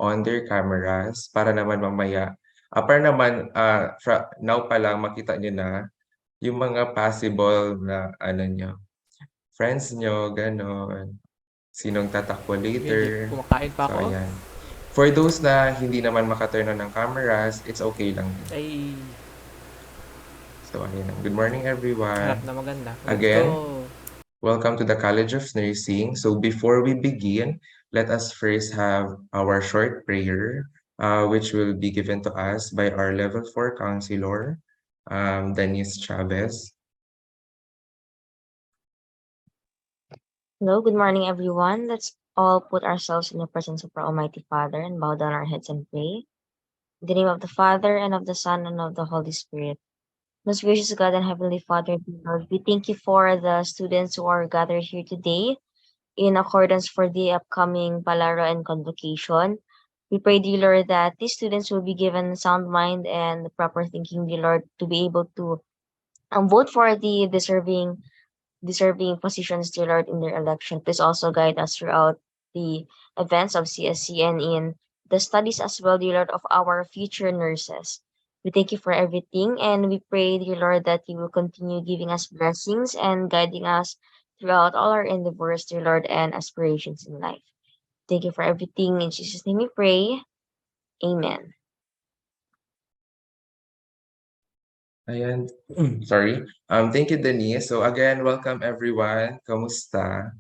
on their cameras para naman mamaya, now pa lang makita niyo na yung mga possible na ano niyo, friends niyo, gano'n. Sinong tatakbo Hindi, later. kumakain pa So, ako. ayan. For those na hindi naman maka-turn on ng cameras, it's okay lang din. Ay, So, ayan. Good morning, harap everyone. na maganda. Let's Again, go! welcome to the College of Nursing. So, before we begin, let us first have our short prayer, which will be given to us by our Level 4 counselor, Denise Chavez. Hello, good morning, everyone. Let's all put ourselves in the presence of our Almighty Father and bow down our heads and pray. In the name of the Father, and of the Son, and of the Holy Spirit. Most gracious God and Heavenly Father, dear Lord, we thank you for the students who are gathered here today in accordance for the upcoming Palaro and Convocation. We pray, dear Lord, that these students will be given sound mind and proper thinking, dear Lord, to be able to vote for the deserving positions, dear Lord, in their election. Please also guide us throughout the events of CSC and in the studies as well, dear Lord, of our future nurses. We thank you for everything and we pray, dear Lord, that you will continue giving us blessings and guiding us throughout all our endeavors, dear Lord, and aspirations in life. Thank you for everything. In Jesus' name we pray. Amen. Ayan. Sorry. Thank you, Denise. So again, welcome everyone. Kamusta?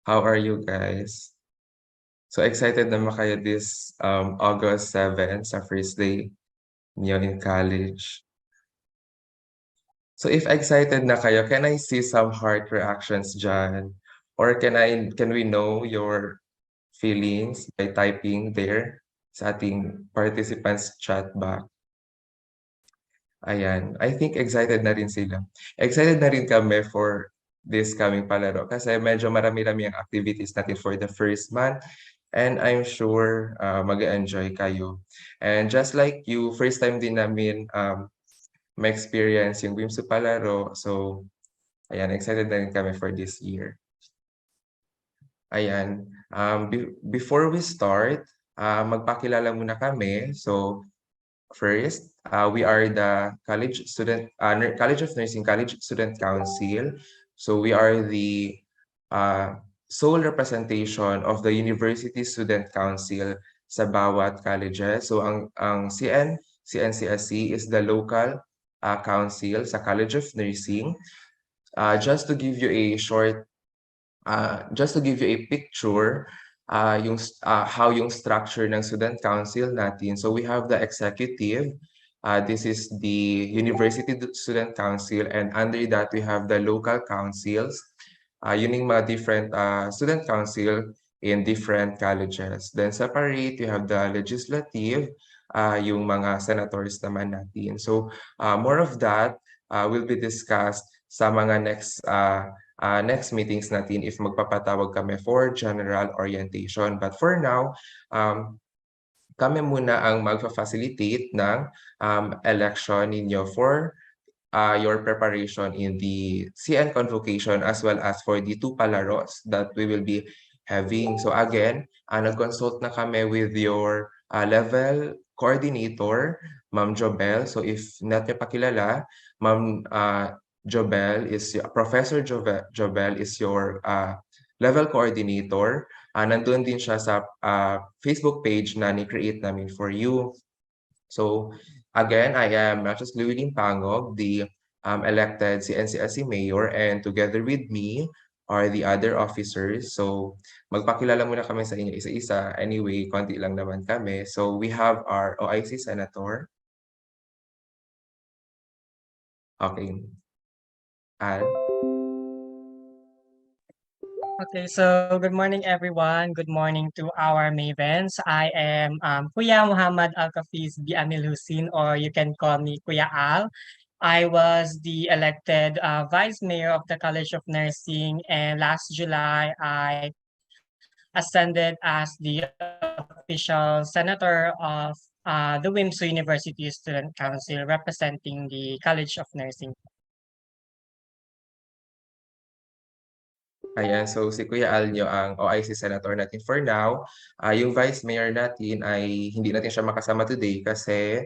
How are you guys? So excited naman kayo this August 7 sa first day niyo in college. So if excited na kayo, can I see some heart reactions dyan? Or can we know your feelings by typing there sa ating participants chat box? Ayan, I think excited na rin sila. Excited na rin kami for this coming palaro kasi medyo marami-rami ang activities natin for the first month and I'm sure mag-enjoy kayo. And just like you, first time din namin ma-experience yung WMSU palaro. So, ayan, excited na rin kami for this year. Ayan, before we start, magpakilala muna kami. So, first, we are the College of Nursing College Student Council. So we are the sole representation of the University Student Council sa bawat colleges. So ang CNCSC is the local council sa College of Nursing. Just to give you a picture, how yung structure ng student council natin. So we have the executive, this is the University Student Council, and under that we have the local councils. Yun yung mga different student council in different colleges. Then separate, we have the legislative, yung mga senators naman natin. So more of that will be discussed sa mga next meetings natin if magpapatawag kami for general orientation. But for now, kami muna ang magfa-facilitate ng election ninyo for your preparation in the CN convocation as well as for the two palaros that we will be having. So again, nag-consult na kami with your level coordinator, Ma'am Jobel. So if not niyo pa kilala, Ma'am Professor Jobel is your level coordinator. Nandun din siya sa Facebook page na ni-create namin for you. So again, I am Nachos Llewellyn Pangog, the elected CNCSC mayor, and together with me are the other officers. So magpakilala muna kami sa inyo isa-isa. Anyway, konti lang naman kami. So we have our OIC Senator. Okay. Al. Okay, so good morning everyone. Good morning to our mavens. I am Kuya Muhammad Al-Kafiz B. Amil Husin, or you can call me Kuya Al. I was the elected Vice Mayor of the College of Nursing, and last July I ascended as the official senator of the WMSU University Student Council representing the College of Nursing. Ayan, so si Kuya Al nyo ang OIC Senator natin for now. Yung Vice Mayor natin ay hindi natin siya makasama today kasi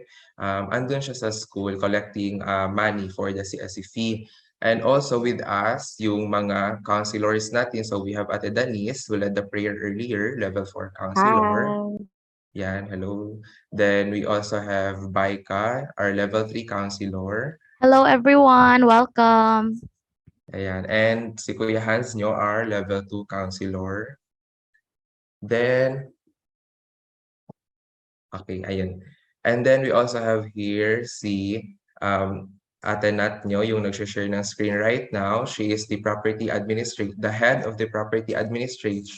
andun siya sa school collecting money for the CSE fee. And also with us, yung mga counselors natin. So we have Ate Denise who led the prayer earlier, level 4 counselor. Hi. Yan, hello. Then we also have Baika, our level 3 counselor. Hello everyone, welcome. Ayan, and si Kuya Hans nyo, our level 2 counselor. Then, okay, ayun. And then we also have here si Ate Nat nyo, yung nag-share ng screen right now. She is the the head of the property administration.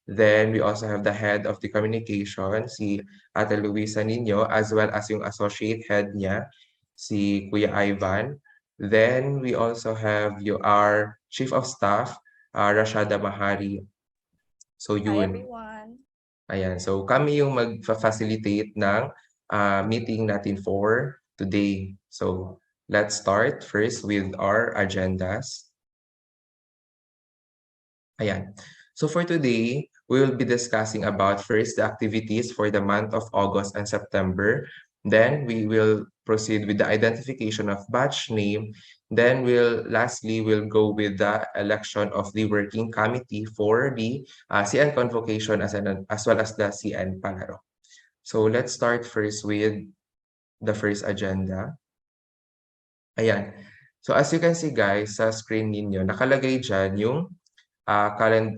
Then we also have the head of the communication, si Ate Luisa Ninyo, as well as yung associate head niya, si Kuya Ivan. Then we also have our chief of staff, Rashada Mahari. So Hi yun. everyone. Ayan, so kami yung mag-facilitate ng meeting natin for today. So let's start first with our agendas. Ayan. So for today, we will be discussing about first the activities for the month of August and September. Then we will proceed with the identification of batch name. Then lastly, we'll go with the election of the working committee for the CN convocation as well as the CN Palaro. So let's start first with the first agenda. Ayan. So as you can see guys, sa screen ninyo, nakalagay dyan yung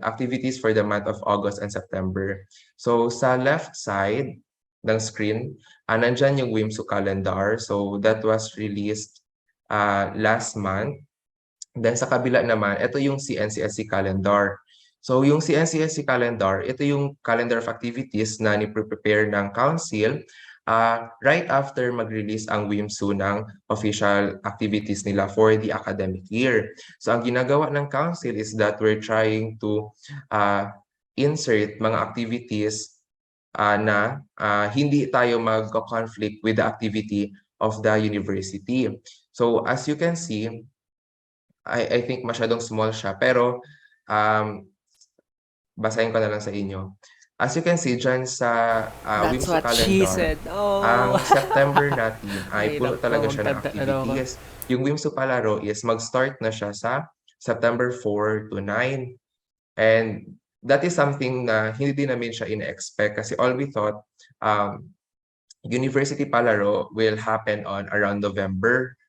activities for the month of August and September. So sa left side ng screen, nandyan yung WMSU calendar. So that was released last month. Then sa kabila naman, ito yung CNCSC calendar. So yung CNCSC calendar, ito yung calendar of activities na ni-prepare ng council right after mag-release ang WMSU ng official activities nila for the academic year. So ang ginagawa ng council is that we're trying to insert mga activities na hindi tayo mag-conflict with the activity of the university. So as you can see, I think masyadong small siya, pero basahin ko na lang sa inyo. As you can see dyan sa That's WMSU what she calendar, said. Oh. ang September natin ay puno Mahirap talaga po siya ng magtanda na ako. activities. Yung WMSU Palaro is mag-start na siya sa September 4 to 9. And that is something na hindi din namin siya in-expect kasi all we thought University Palaro will happen on around November.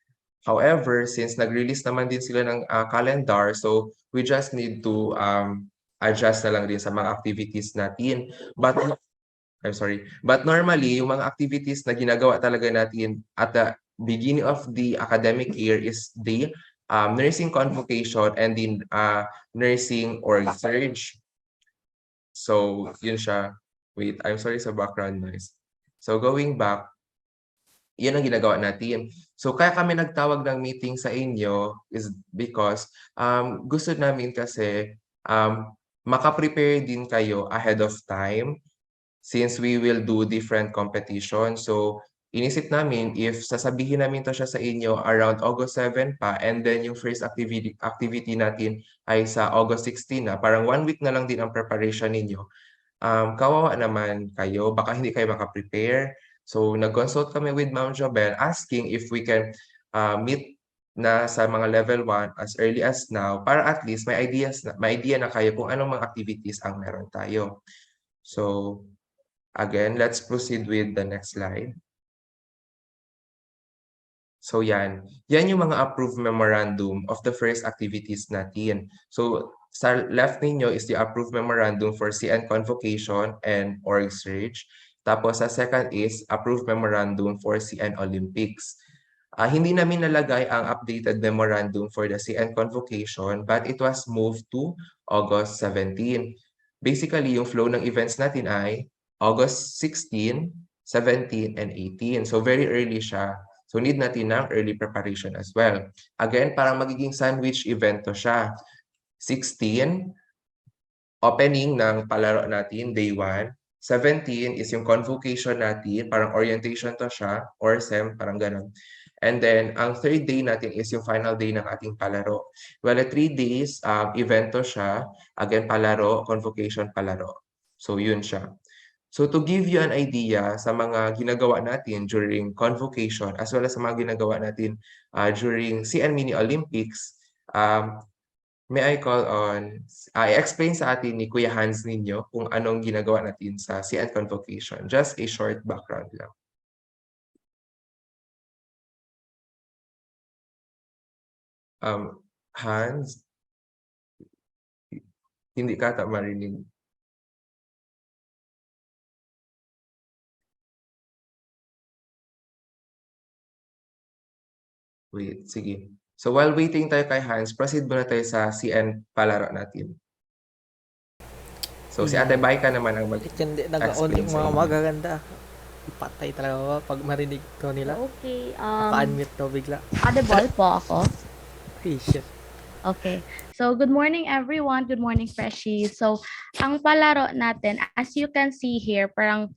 However, since nag-release naman din sila ng calendar, so we just need to adjust na lang din sa mga activities natin. But I'm sorry. But normally, yung mga activities na ginagawa talaga natin at the beginning of the academic year is the nursing convocation and the nursing org surge. So, yun siya. Wait, I'm sorry sa background noise. So, going back, yun ang ginagawa natin. So kaya kami nagtawag ng meeting sa inyo is because gusto namin kasi makaprepare din kayo ahead of time since we will do different competitions. So inisip namin if sasabihin namin to siya sa inyo around August 7 pa and then yung first activity natin ay sa August 16 na, parang 1 week na lang din ang preparation ninyo. Kawawa naman kayo, baka hindi kayo makaprepare. So nag-consult kami with Ma'am Jobel asking if we can meet na sa mga level 1 as early as now para at least may idea na kayo kung anong mga activities ang meron tayo. So again, let's proceed with the next slide. So yan yung mga approved memorandum of the first activities natin. So sa left ninyo is the approved memorandum for CN convocation and org surge. Tapos sa second is approved memorandum for CN Olympics. Hindi namin nalagay ang updated memorandum for the CN convocation but it was moved to August 17. Basically, yung flow ng events natin ay August 16, 17, and 18. So very early siya. So need natin ng early preparation as well. Again, parang magiging sandwich event to siya. 16, opening ng palaro natin, day 1. 17 is yung convocation natin, parang orientation to siya, or SEM, parang ganun. And then, ang third day natin is yung final day ng ating palaro. Well, 3 days, evento siya. Again, palaro, convocation, palaro. So, yun siya. So, to give you an idea sa mga ginagawa natin during convocation as well as sa mga ginagawa natin during CN Mini Olympics, may I call on, i-explain sa atin ni Kuya Hans ninyo kung anong ginagawa natin sa CN Convocation. Just a short background lang. Hans, hindi ka ata marinig. Wait, sige. So while waiting tayo kay Hans, proceed muna tayo sa CN palaro natin. So si Ate Baika naman ang Bakit hindi nag-on mag-explain yung sa mga inyo. magaganda? Patay talaga ako pag marinig to nila. Okay, Pa-unmute to bigla. audible po ako. Ay, shit. Okay. So, good morning everyone. Good morning, Freshies. So, ang palaro natin, as you can see here, parang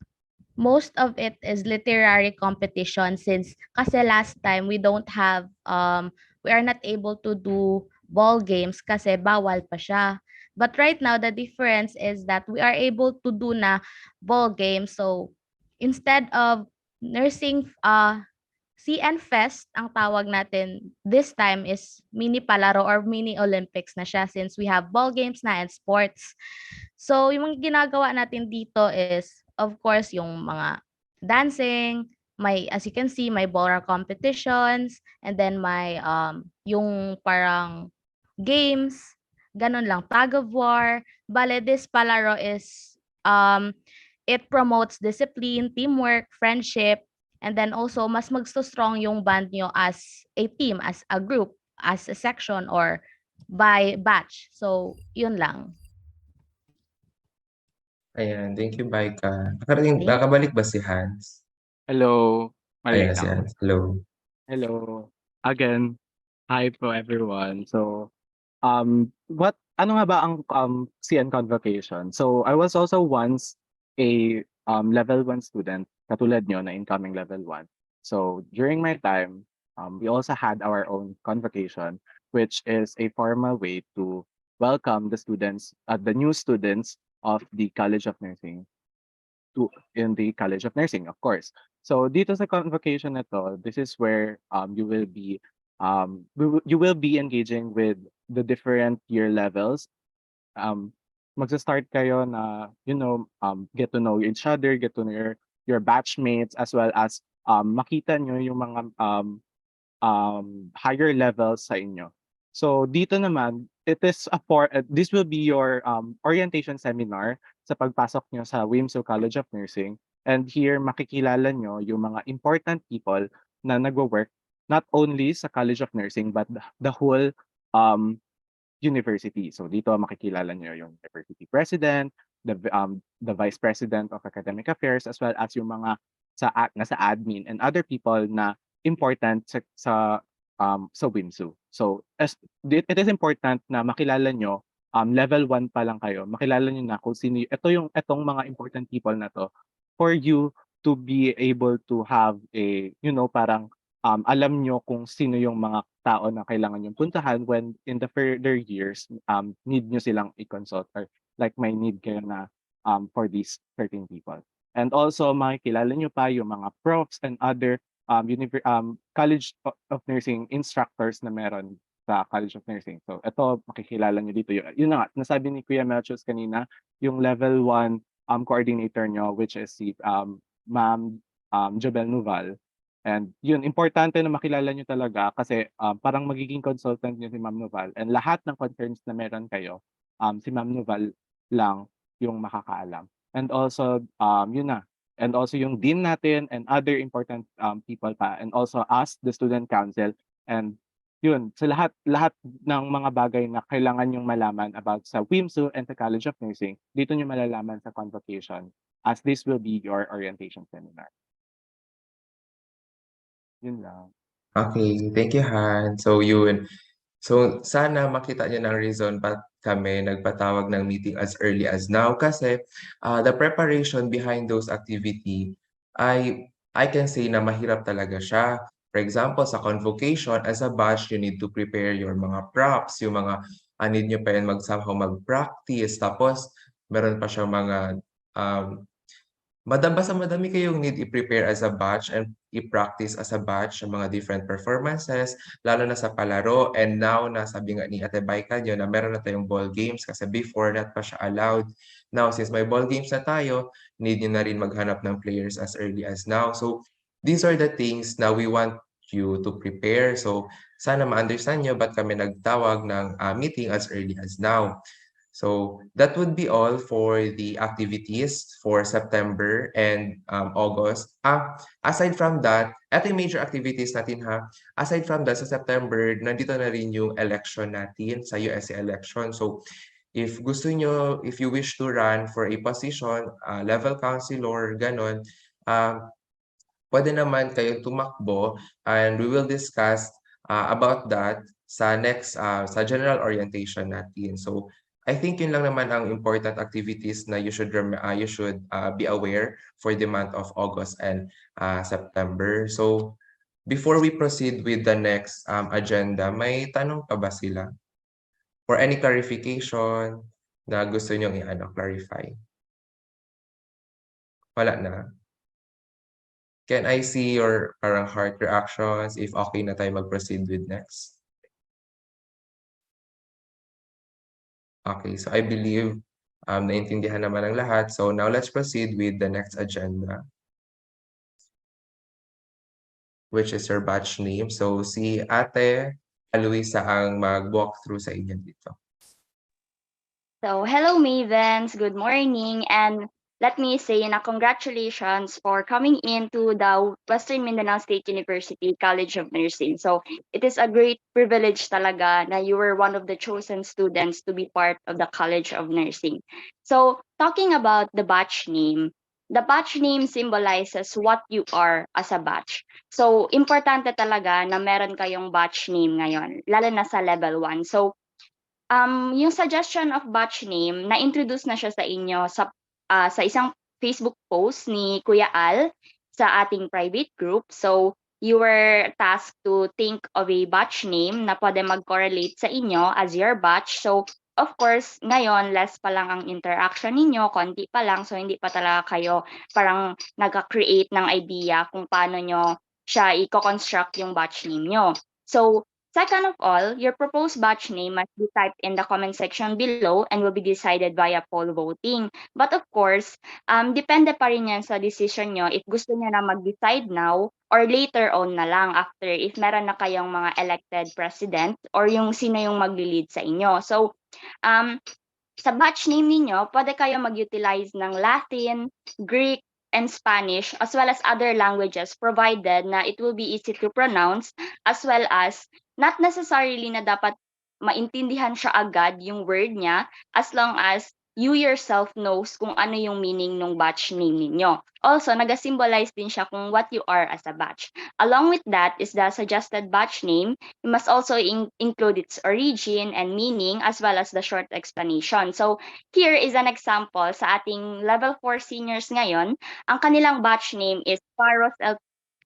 most of it is literary competition since kasi last time we are not able to do ball games kasi bawal pa siya. But right now the difference is that we are able to do na ball games. So instead of nursing CN Fest ang tawag natin this time is mini palaro or mini Olympics na siya since we have ball games na and sports. So, yung mga ginagawa natin dito is, of course, yung mga dancing, may, as you can see, may ballroom competitions, and then may, yung parang games, ganun lang, tug of war. Bale, this palaro is, it promotes discipline, teamwork, friendship, and then also, mas magsto-strong yung band nyo as a team, as a group, as a section, or by batch. So, yun lang. Ayan, thank you, Baika. Nakabalik ba si Hans? Hello, Ayan marinig na si ako. Hans. Hello. Hello. Again, hi po everyone. So, ano nga ba ang CN Convocation? So, I was also once a level 1 student, katulad nyo na incoming level 1. So, during my time, we also had our own convocation, which is a formal way to welcome the students, the new students of the College of Nursing in the College of Nursing, of course. So dito sa convocation na to, this is where you will be engaging with the different year levels. Magsa-start kayo na get to know each other, get to know your batchmates, as well as makita nyo yung mga higher levels sa inyo. So dito naman, this will be your orientation seminar sa pagpasok nyo sa WMSU College of Nursing. And here, makikilala nyo yung mga important people na nagwo-work not only sa College of Nursing but the whole university. So dito makikilala nyo yung university president, the vice president of academic affairs, as well as yung mga nasa admin and other people na important sa WMSU. So it is important na makilala nyo level 1 pa lang kayo, makilala nyo na kung sino itong mga important people na to for you to be able to have parang alam nyo kung sino yung mga tao na kailangan yung puntahan when in the further years need nyo silang i-consult or like may need kayo na for these certain people. And also makikilala nyo pa yung mga profs and other College of Nursing instructors na meron sa College of Nursing. So ito makikilala nyo dito. Yun na nga, nasabi ni Kuya Melchus kanina, yung level 1 coordinator nyo, which is si Ma'am Jobel Nuval. And yun, importante na makilala nyo talaga kasi parang magiging consultant nyo si Ma'am Nuval. And lahat ng concerns na meron kayo, si Ma'am Nuval lang yung makakaalam. And also, yun na. And also yung dean natin and other important people pa. And also us, the student council. And yun, sa lahat ng mga bagay na kailangan yung malaman about sa WMSU and sa College of Nursing, dito nyo malalaman sa convocation as this will be your orientation seminar. Yun lang. Okay, thank you, Han. So yun. So sana makita niyo ng reason ba't kami nagpatawag ng meeting as early as now kasi the preparation behind those activity I can say na mahirap talaga siya. For example, sa convocation, as a batch, you need to prepare your mga props, yung mga need nyo pa rin somehow mag-practice. Tapos, meron pa siyang mga basta madami kayong need i-prepare as a batch and i-practice as a batch yung mga different performances, lalo na sa palaro. And now, nasabi nga ni Ate Baika nyo na meron na tayong ball games kasi before not pa siya allowed. Now, since may ball games na tayo, need nyo na rin maghanap ng players as early as now. So, these are the things na we want you to prepare. So, sana ma-understand nyo ba't kami nagtawag ng meeting as early as now. So that would be all for the activities for September and August. Aside from that, ito yung major activities natin ha. Aside from that, sa September, nandito na rin yung election natin sa USC election. So if gusto nyo, if you wish to run for a position, level counselor, ganon, pwede naman kayong tumakbo and we will discuss about that sa next sa general orientation natin. So I think yun lang naman ang important activities na you should be aware for the month of August and September. So before we proceed with the next agenda, may tanong pa ba sila? Or any clarification na gusto nyong clarify? Wala na. Can I see your parang heart reactions if okay na tayo mag-proceed with next? Okay, so I believe naintindihan naman ang lahat. So now let's proceed with the next agenda, which is your batch name. So si Ate Luisa ang mag-walk through sa inyo dito. So, hello Mavens, good morning, and let me say na congratulations for coming into the Western Mindanao State University College of Nursing. So, it is a great privilege talaga na you were one of the chosen students to be part of the College of Nursing. So, talking about the batch name symbolizes what you are as a batch. So, importante talaga na meron kayong batch name ngayon, lalo na sa level 1. So, yung suggestion of batch name, na-introduce na siya sa inyo sa isang Facebook post ni Kuya Al sa ating private group. So, you were tasked to think of a batch name na pwede mag-correlate sa inyo as your batch. So, of course, ngayon, less pa lang ang interaction ninyo, konti pa lang. So, hindi pa talaga kayo parang nag-create ng idea kung paano nyo siya i-construct yung batch name nyo. So, second of all, your proposed batch name must be typed in the comment section below and will be decided via poll voting. But of course, depende pa rin yan sa decision nyo if gusto nyo na mag-decide now or later on na lang after if meron na kayong mga elected president or yung sino yung mag-lead sa inyo. So, sa batch name ninyo, pwede kayo mag-utilize ng Latin, Greek, and Spanish as well as other languages provided na it will be easy to pronounce as well as not necessarily na dapat maintindihan siya agad yung word niya as long as you yourself knows kung ano yung meaning ng batch name ninyo. Also, nag-symbolize din siya kung what you are as a batch. Along with that is the suggested batch name. You must also include its origin and meaning as well as the short explanation. So, here is an example sa ating level 4 seniors ngayon. Ang kanilang batch name is Paros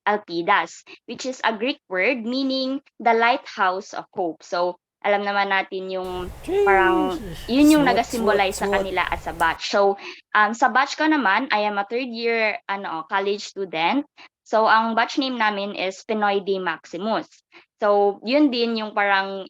Alpidas, which is a Greek word meaning the lighthouse of hope. So, alam naman natin yung parang yun yung nag-symbolize sa kanila as a batch. So, sa batch ko naman, I am a third year college student. So, ang batch name namin is Pwede Maximus. So, yun din yung parang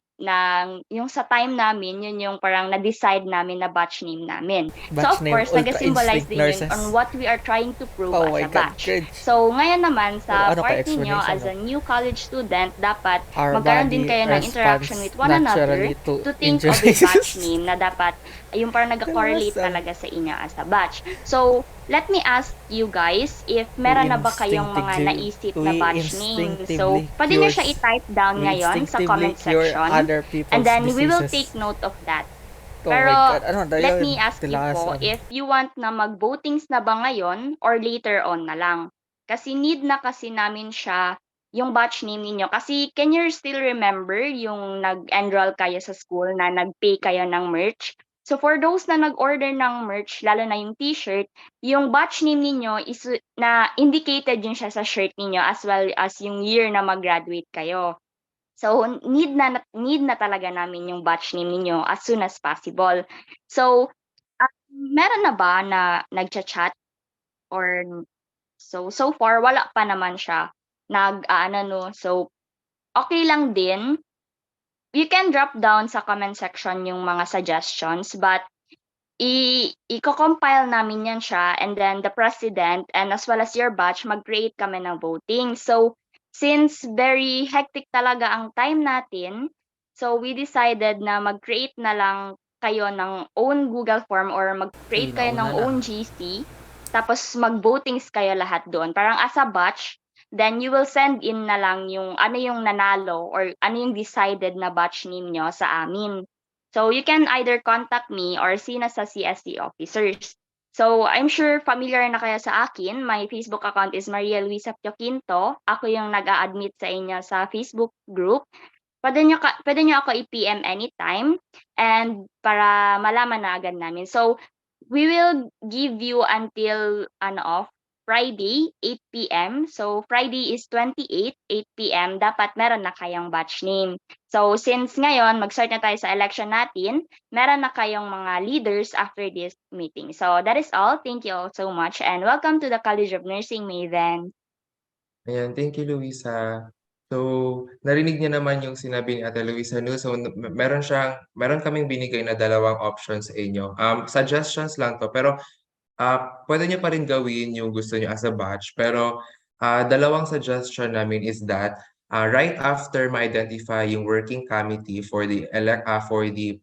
yung sa time namin, yun yung parang na-decide namin na batch name namin. Batch so, of course, nag-symbolize din yun nurses. on what we are trying to prove Oh as my a God, batch. cringe. So, ngayon naman, sa Ano ka part ninyo explanation, as a new college student, dapat Our magkaroon din body kayo ng interaction with one another naturally to think of a injuries. batch name na dapat yung parang nag-correlate talaga sa inyo as a batch. So, let me ask you guys if meron na ba kayong mga naisip na batch name. So, pwede nyo siya i-type down ngayon sa comment section. And then, we will take note of that. Oh Pero, my God, ano na let yun? me ask you po Tilasan. if you want na mag-votings na ba ngayon or later on na lang. Kasi need na kasi namin siya yung batch name ninyo. Kasi can you still remember yung nag-enroll kayo sa school na nag-pay kayo ng merch? So for those na nag-order ng merch, lalo na yung t-shirt, yung batch name ninyo is na indicated yun siya sa shirt ninyo as well as yung year na mag-graduate kayo. So need na talaga namin yung batch name ninyo as soon as possible. So meron na ba na nagcha-chat or so far wala pa naman siya nag-aano no. So okay lang din. You can drop down sa comment section yung mga suggestions but i-compile namin yan siya and then the president and as well as your batch mag-create kami ng voting. So since very hectic talaga ang time natin, so we decided na mag-create na lang kayo ng own Google form or mag-create kayo ng nauna na. own GC tapos mag-votings kayo lahat doon. Parang as a batch, then you will send in na lang yung ano yung nanalo or ano yung decided na batch name nyo sa amin. So you can either contact me or sina sa CSC officers. So I'm sure familiar na kayo sa akin. My Facebook account is Maria Luisa Pioquinto. Ako yung nag-a-admit sa inyo sa Facebook group. Pwede nyo ako i-PM anytime and para malaman na agad namin. So we will give you until Friday, 8 p.m. So Friday is 28, 8 p.m. Dapat meron na kayong batch name. So since ngayon, mag-start na tayo sa election natin, meron na kayong mga leaders after this meeting. So that is all. Thank you all so much and welcome to the College of Nursing, Maven. Ayan, thank you, Luisa. So, narinig niya naman yung sinabi ni Ate Luisa, no? So, meron kaming binigay na dalawang options sa inyo. Suggestions lang to, pero pwede niyo pa rin gawin yung gusto niyo as a batch. Pero dalawang suggestion namin is that right after ma-identify yung working committee for the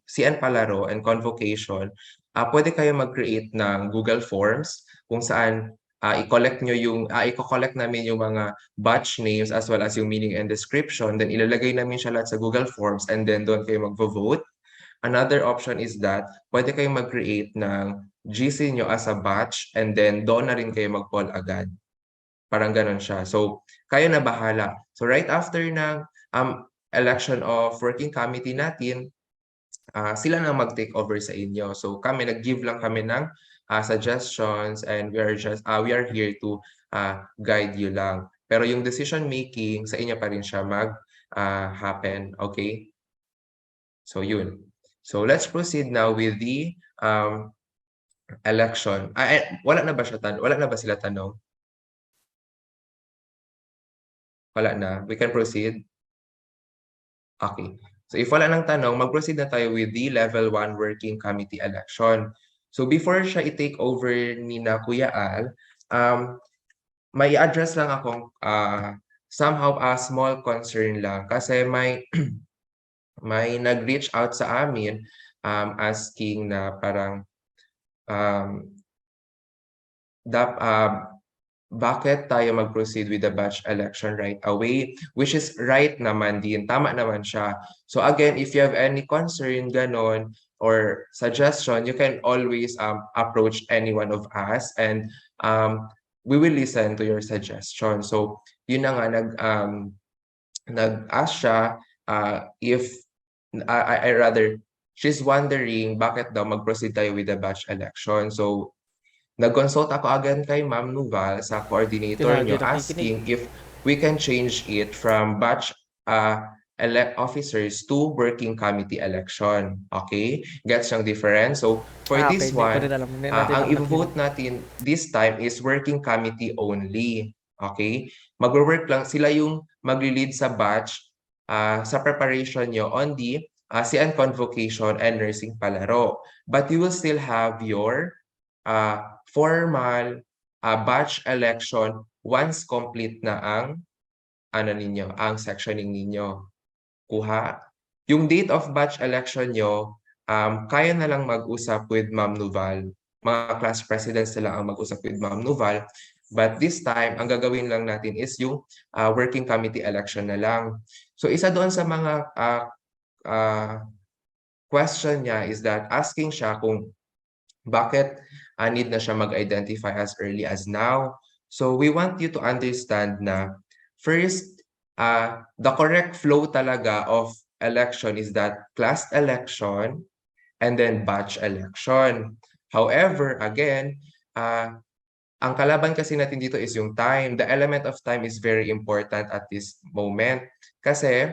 CN Palaro and convocation, pwede kayo mag-create ng Google Forms kung saan i-collect namin yung mga batch names as well as yung meaning and description. Then ilalagay namin siya lahat sa Google Forms and then doon kayo magvo-vote. Another option is that pwede kayong mag-create ng GC nyo as a batch and then doon na rin kayo mag-poll agad. Parang ganun siya. So, kayo na bahala. So, right after ng election of working committee natin, sila na mag-take over sa inyo. So, kami, nag-give lang kami ng suggestions and we are here to guide you lang. Pero yung decision making, sa inyo pa rin siya mag-happen. Okay? So, yun. So, let's proceed now with the election. Wala na ba sila tanong? Wala na. We can proceed? Okay. So if wala nang tanong, mag-proceed na tayo with the level 1 working committee election. So before siya i-take over ni na Kuya Al, may address lang akong somehow a small concern lang kasi may may nag-reach out sa amin asking na parang bakit tayo mag-proceed with the batch election right away? Which is right naman din. Tama naman siya. So again, if you have any concern, ganon, or suggestion, you can always approach any one of us and we will listen to your suggestion. So yun na nga, nag-ask siya if, I rather, she's wondering bakit daw mag-proceed tayo with the batch election. So nag-consult ako agad kay Ma'am Nuval sa coordinator Hindi nyo nakikinig. asking if we can change it from batch elect officers to working committee election. Okay? Gets yung difference? So, for Okay, this hindi ko one, rin alam. Hindi natin ang nakikinig. i-vote natin this time is working committee only. Okay? Mag-work lang. Sila yung magli-lead sa batch sa preparation nyo on the CN Convocation and Nursing Palaro. But you will still have your formal batch election once complete na ang ang sectioning ninyo. Kuha. Yung date of batch election nyo, kaya na lang mag-usap with Ma'am Nuval. Mga class presidents na lang ang mag-usap with Ma'am Nuval. But this time, ang gagawin lang natin is yung working committee election na lang. So isa doon sa mga question niya is that asking siya kung bakit need na siya mag-identify as early as now. So we want you to understand na first, the correct flow talaga of election is that class election, and then batch election. However, again, ang kalaban kasi natin dito is yung time. The element of time is very important at this moment. Kasi,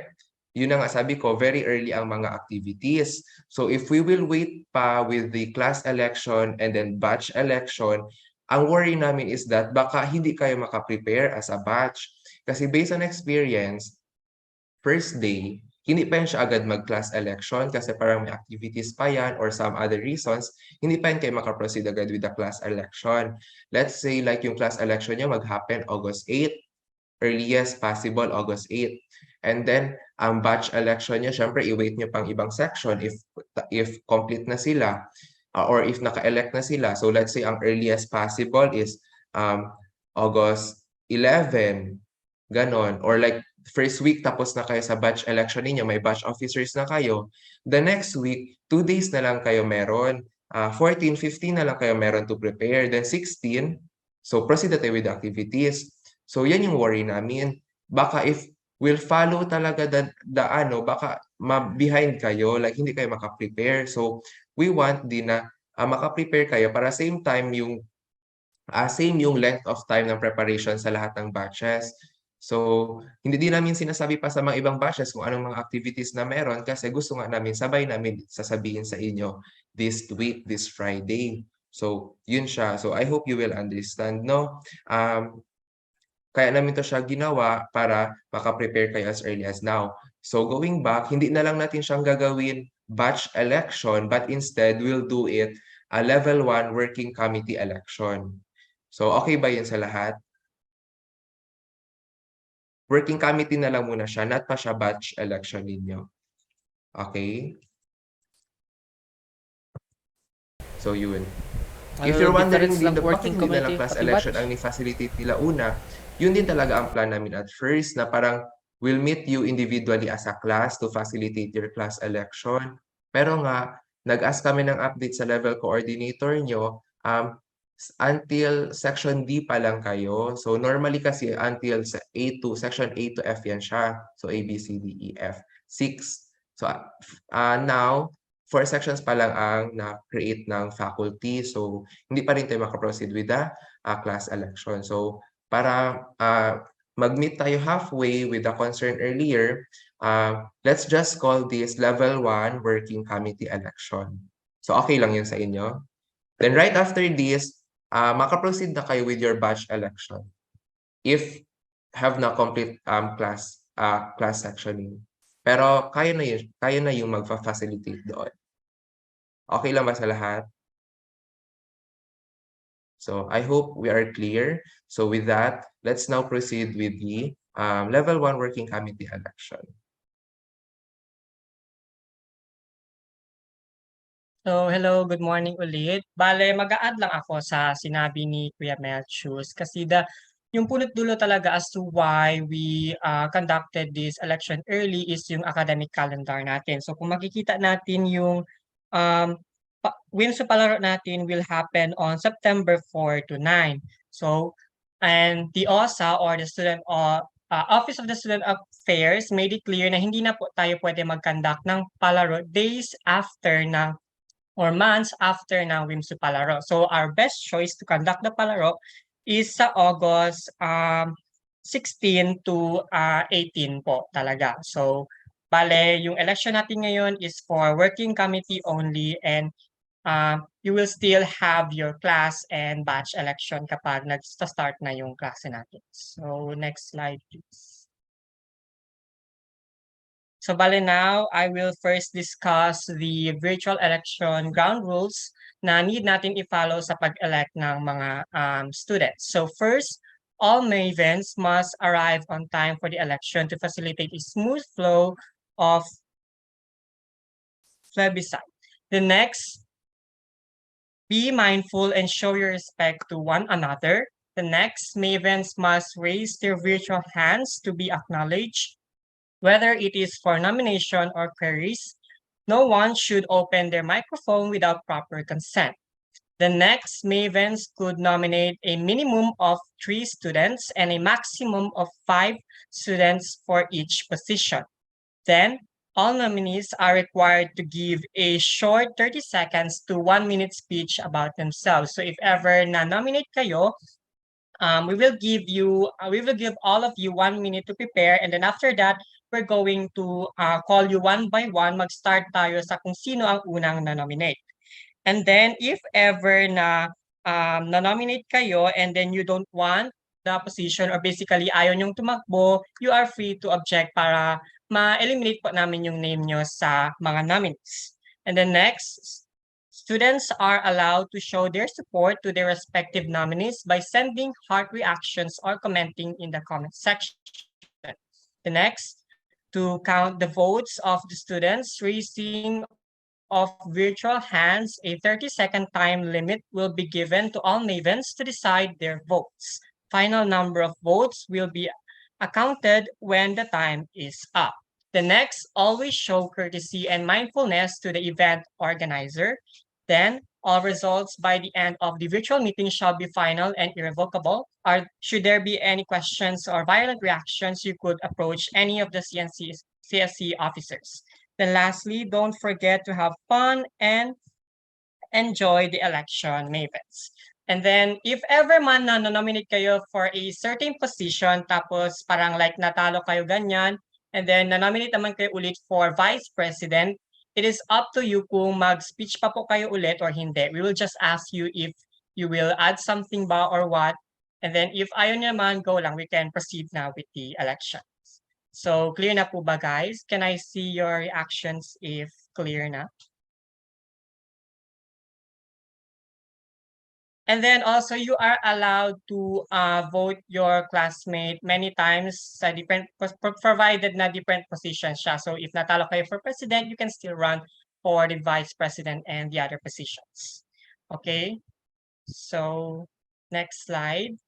yun na nga sabi ko, very early ang mga activities. So if we will wait pa with the class election and then batch election, ang worry namin is that baka hindi kayo makaprepare as a batch. Kasi based on experience, first day, hindi pa yan siya agad mag-class election kasi parang may activities pa yan or some other reasons, hindi pa yan kayo makaproceed agad with the class election. Let's say like yung class election niya mag-happen August 8, earliest possible August 8. And then, ang batch election niya, syempre, i-wait niyo pang ibang section if complete na sila or if naka-elect na sila. So let's say ang earliest possible is August 11, ganon. Or like first week tapos na kayo sa batch election ninyo, may batch officers na kayo. The next week, 2 days na lang kayo meron. 14, 15 na lang kayo meron to prepare. Then 16, so proceed na tayo with the activities. So yan yung worry namin. Baka if we'll follow talaga baka ma-behind kayo, like hindi kayo makaprepare. So we want din na makaprepare kayo para same yung length of time ng preparation sa lahat ng batches. So, hindi din namin sinasabi pa sa mga ibang batches kung anong mga activities na meron kasi gusto nga namin, sabay namin sasabihin sa inyo this week, this Friday. So, yun siya. So, I hope you will understand, no? Kaya namin to siya ginawa para makaprepare kayo as early as now. So, going back, hindi na lang natin siyang gagawin batch election, but instead, we'll do it a level 1 working committee election. So, okay ba yun sa lahat? Working committee na lang muna siya, not pa siya batch election ninyo. Okay? So, yun. If you're wondering din, bakit hindi na lang class election ang ni-facilitate nila una, yun din talaga ang plan namin at first na parang we'll meet you individually as a class to facilitate your class election. Pero nga, nag-ask kami ng update sa level coordinator nyo, until section D pa lang kayo. So normally kasi until section A to F yan siya. So A, B, C, D, E, F. 6. So now, 4 sections pa lang ang na-create ng faculty. So hindi pa rin tayo makaproceed with the class election. So para mag-meet tayo halfway with the concern earlier, let's just call this level 1 working committee election. So okay lang yun sa inyo? Then right after this, makaproceed na kayo with your batch election if have na complete class sectioning. Pero kayo na yung magfa-facilitate doon. Okay lang ba sa lahat? So I hope we are clear. So with that, let's now proceed with the level 1 working committee election. So, hello, good morning ulit. Bale, mag-a-add lang ako sa sinabi ni Kuya Melchus kasi yung punot dulo talaga as to why we conducted this election early is yung academic calendar natin. So, kung makikita natin yung WMSU palaro natin will happen on September 4 to 9. So, and the OSA or the student Office of the Student Affairs made it clear na hindi na po tayo pwede mag-conduct ng palaro days after ng or months after ng WMSU palaro. So our best choice to conduct the palaro is sa August 16 to 18 po talaga. So bale, yung election natin ngayon is for working committee only and you will still have your class and batch election kapag nag-start na yung klase natin. So next slide please. So bale now, I will first discuss the virtual election ground rules na need natin i-follow sa pag-elect ng mga students. So first, all mavens must arrive on time for the election to facilitate a smooth flow of plebiscite. The next, be mindful and show your respect to one another. The next, mavens must raise their virtual hands to be acknowledged. Whether it is for nomination or queries, no one should open their microphone without proper consent. The next, mavens could nominate a minimum of 3 students and a maximum of 5 students for each position. Then, all nominees are required to give a short 30 seconds to 1 minute speech about themselves. So if ever na-nominate kayo, we will give all of you 1 minute to prepare, and then after that, we're going to call you one by one. Mag-start tayo sa kung sino ang unang na-nominate. And then if ever na-nominate kayo and then you don't want the position or basically ayaw nyong tumakbo, you are free to object para ma-eliminate po namin yung name nyo sa mga nominees. And then next, students are allowed to show their support to their respective nominees by sending heart reactions or commenting in the comment section. The next, to count the votes of the students, raising of virtual hands, a 30-second time limit will be given to all mavens to decide their votes. Final number of votes will be accounted when the time is up. The next, always show courtesy and mindfulness to the event organizer. Then, all results by the end of the virtual meeting shall be final and irrevocable. Should there be any questions or violent reactions, you could approach any of the CSC officers. Then lastly, don't forget to have fun and enjoy the election, mavens. And then, if ever man na nominate kayo for a certain position, tapos parang like natalo kayo ganyan, and then na-nominate naman kayo ulit for Vice President, it is up to you kung mag-speech pa po kayo ulit or hindi. We will just ask you if you will add something ba or what. And then if ayaw niya naman, go lang. We can proceed now with the election. So, clear na po ba, guys? Can I see your reactions if clear na? And then also, you are allowed to vote your classmate many times sa different, provided na different positions siya. So, if natalo kayo for president, you can still run for the vice president and the other positions. Okay? So, next slide.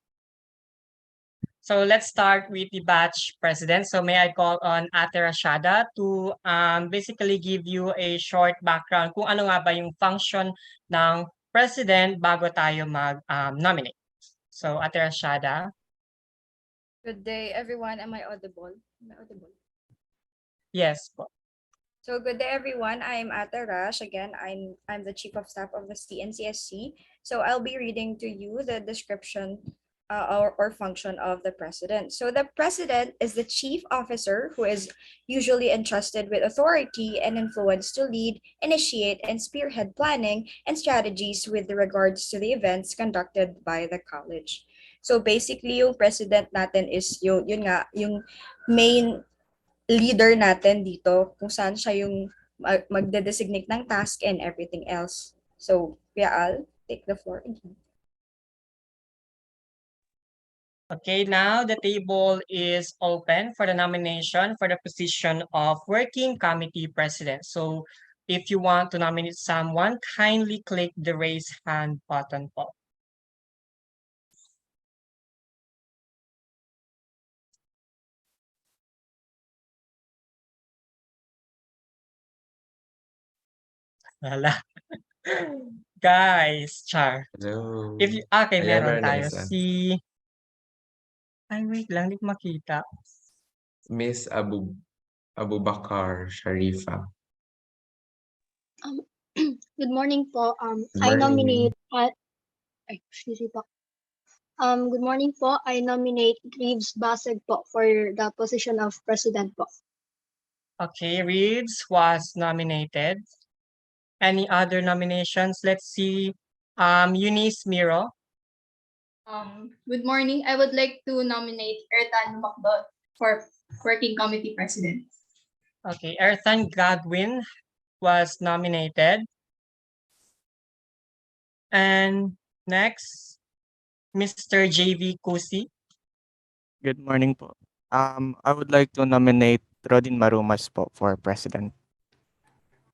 So let's start with the batch president. So may I call on Ate Rashada to basically give you a short background kung ano nga ba yung function ng president bago tayo mag-nominate. So Ate Rashada. Good day, everyone. Am I audible? Am I audible? Yes po. So good day, everyone. I'm Ate Rash. Again, I'm the Chief of Staff of the CNCSC. So I'll be reading to you the description or function of the president. So the president is the chief officer who is usually entrusted with authority and influence to lead, initiate, and spearhead planning and strategies with regards to the events conducted by the college. So basically, yung president natin is yun nga, yung main leader natin dito kung saan siya yung magde-designate ng task and everything else. So, Kuya Al, take the floor again. Okay, now the table is open for the nomination for the position of working committee president. So if you want to nominate someone, kindly click the raise hand button po. Wala. Guys, char. Hello. Okay, Ayan, meron tayo. Vanessa. Ay, wait lang, hindi ko makita. Miss Abubakar Sharifa. Good morning po. Good I morning. nominate excuse me po. Good morning po. I nominate Reeves Baseg po for the position of president po. Okay, Reeves was nominated. Any other nominations? Let's see. Eunice Miro. Good morning. I would like to nominate Ertan Macdon for working committee president. Okay, Erthan Godwin was nominated. And next, Mr. JV Kusi. Good morning po. I would like to nominate Rodin Marumas po for president.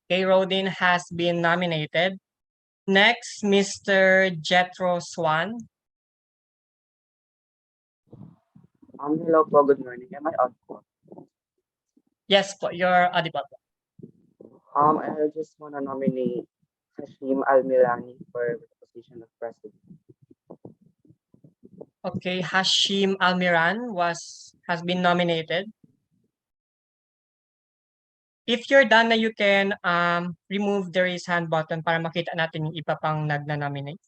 Okay, Rodin has been nominated. Next, Mr. Jethro Swan. Hello po, good morning. Am I audible? Yes po, you're audible. I just want to nominate Hashim Almirani for the position of president. Okay, Hashim has been nominated. if you're done na, you can remove the raise hand button para makita natin yung iba pang nagna-nominate.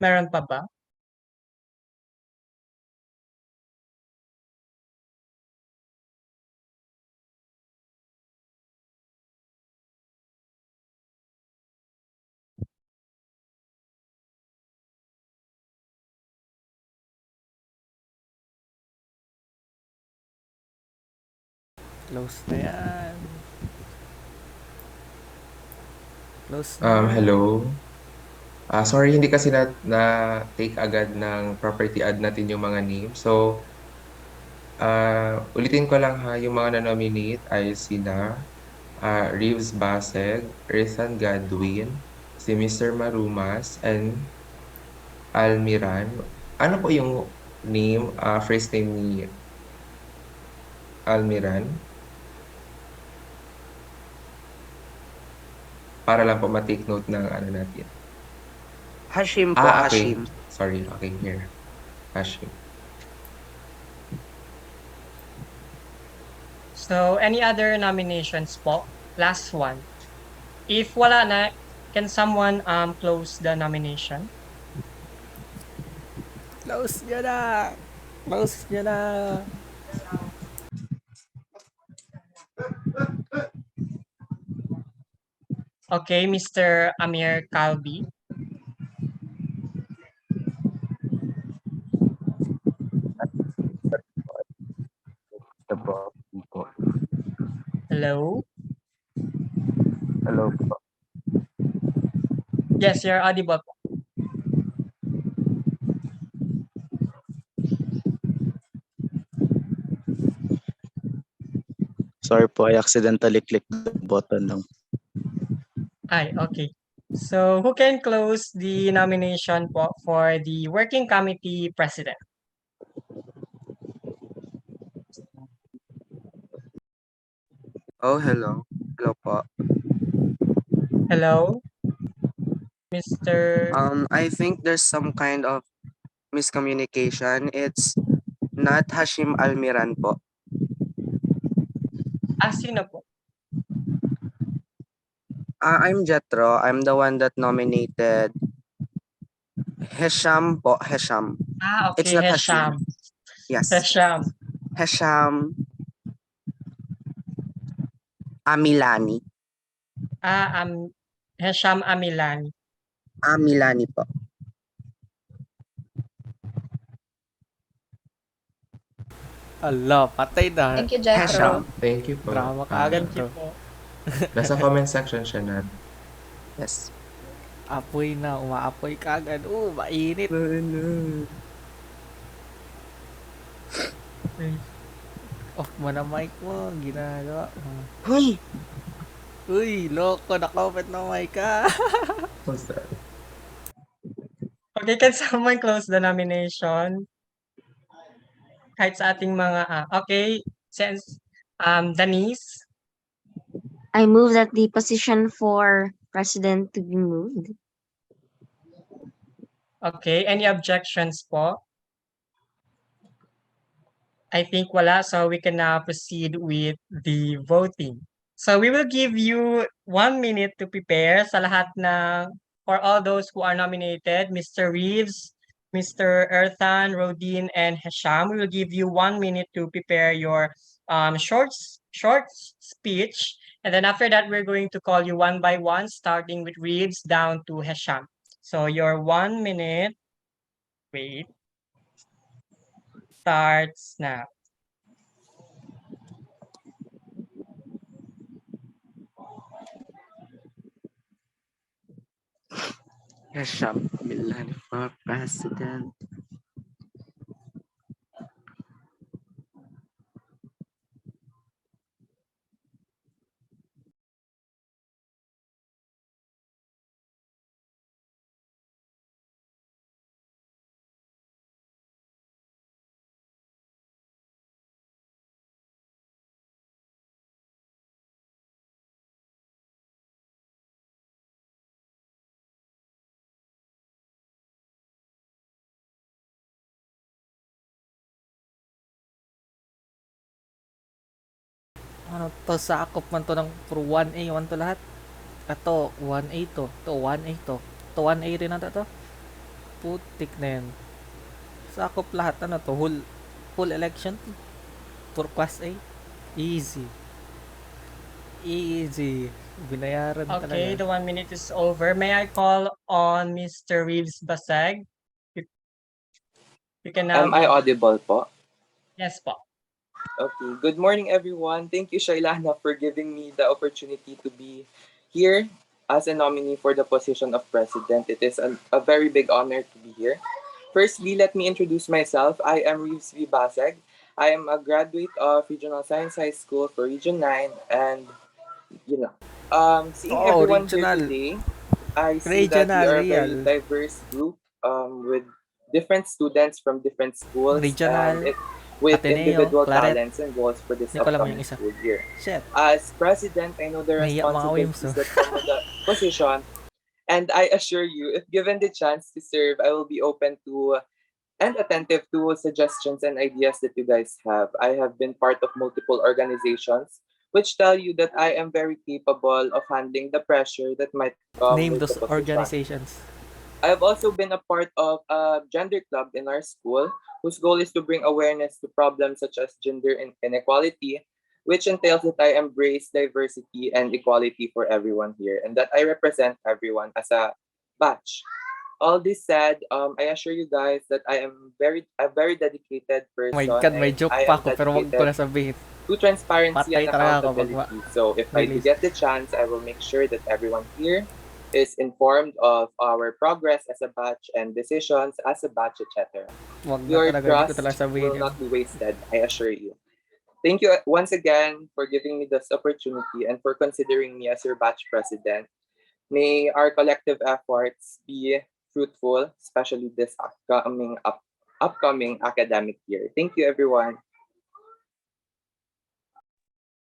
Meron pa ba? Close na yan. Close na. Hello. Sorry, hindi kasi na-take agad ng property ad natin yung mga names. So, ulitin ko lang ha, yung mga na-nominate ay sina Reeves Baseg, Earthan Godwin, si Mr. Marumas, and Almiran. Ano po yung name, first name ni Almiran? Para lang po ma-take note ng ano natin. Hashim po, Okay. Hashim. Sorry, okay, here. Hashim. So, any other nominations po? Last one. If wala na, can someone close the nomination? Close nyo na. Close nyo na. Okay, Mr. Amir Kalbi. Hello? Hello po. Yes, you're audible po. Sorry po, I accidentally clicked the button lang. Ay, okay. So, who can close the nomination po for the working committee president? Oh, hello. Hello po. Hello? Mr. I think there's some kind of miscommunication. It's not Hashim Almiran po. Sino po? I'm Jetro. I'm the one that nominated Hesham po, Hesham. It's Okay, not Hesham. Hashim. Yes. Hesham. Hesham Amilani. Hesham Amilani. Amilani po. Ala, patay na. Thank you, Jethro. Thank you po. Drama ka agad, Thank you bro. po. Nasa comment section siya na. Yes. Apoy na, umaapoy ka agad. Mainit. Off mo na mic mo, ginagawa mo. Hoy! Uy, loko, na-comment na mic ka. What's that? Okay, can someone close the nomination? Kahit sa ating mga, okay, since, Denise, I move that the position for president to be moved. okay, any objections po? I think wala, so we can now proceed with the voting. So we will give you 1 minute to prepare sa lahat ng, for all those who are nominated, Mr. Reeves, Mr. Erthan, Rodin, and Hesham. We will give you 1 minute to prepare your short speech. And then after that, we're going to call you one by one, starting with Reeves down to Hesham. So your 1 minute, wait, starts now. Hesham Amilani for president. Ano to, sakop man to ng puro 1A, 1 to lahat. Ito, 1A to. To 1A to. To 1A rin ata to. Putik na yan. Sakop lahat, ano to, whole election for class A. Easy. Easy. Binayaran Okay, talaga. the 1 minute is over. May I call on Mr. Reeves Basag? You, you can now Am I be. audible po? Yes, po. Okay, good morning everyone. Thank you, Shailana, for giving me the opportunity to be here as a nominee for the position of president. It is a very big honor to be here. Firstly, let me introduce myself. I am Reeves V. Basag. I am a graduate of Regional Science High School for Region 9, and you know, seeing Oh, everyone here regional. today, I see that we Regional, are a very real. diverse group with different students from different schools and Regional. with Ateneo. individual Claret. talents and goals for this Hindi ko alam yung upcoming isa. school year. Shit. As president, I know the Mahiya mga wims, responsibilities oh. that come with the position, and I assure you, if given the chance to serve, I will be open to and attentive to suggestions and ideas that you guys have. I have been part of multiple organizations which tell you that I am very capable of handling the pressure that might come Name with the those position. organizations. I have also been a part of a gender club in our school whose goal is to bring awareness to problems such as gender inequality, which entails that I embrace diversity and equality for everyone here and that I represent everyone as a batch. All this said, I assure you guys that I am a very dedicated Oh my person god, may and joke I pa am ako pero wag ko dedicated na sabihin. to transparency Patay and talaga ako pag accountability. So if I do release. get the chance, I will make sure that everyone here is informed of our progress as a batch and decisions as a batch, etc. Wag na Your talaga, hindi ko talaga trust will sabihin yun. not be wasted, I assure you. Thank you once again for giving me this opportunity and for considering me as your batch president. May our collective efforts be fruitful, especially this upcoming academic year. Thank you, everyone.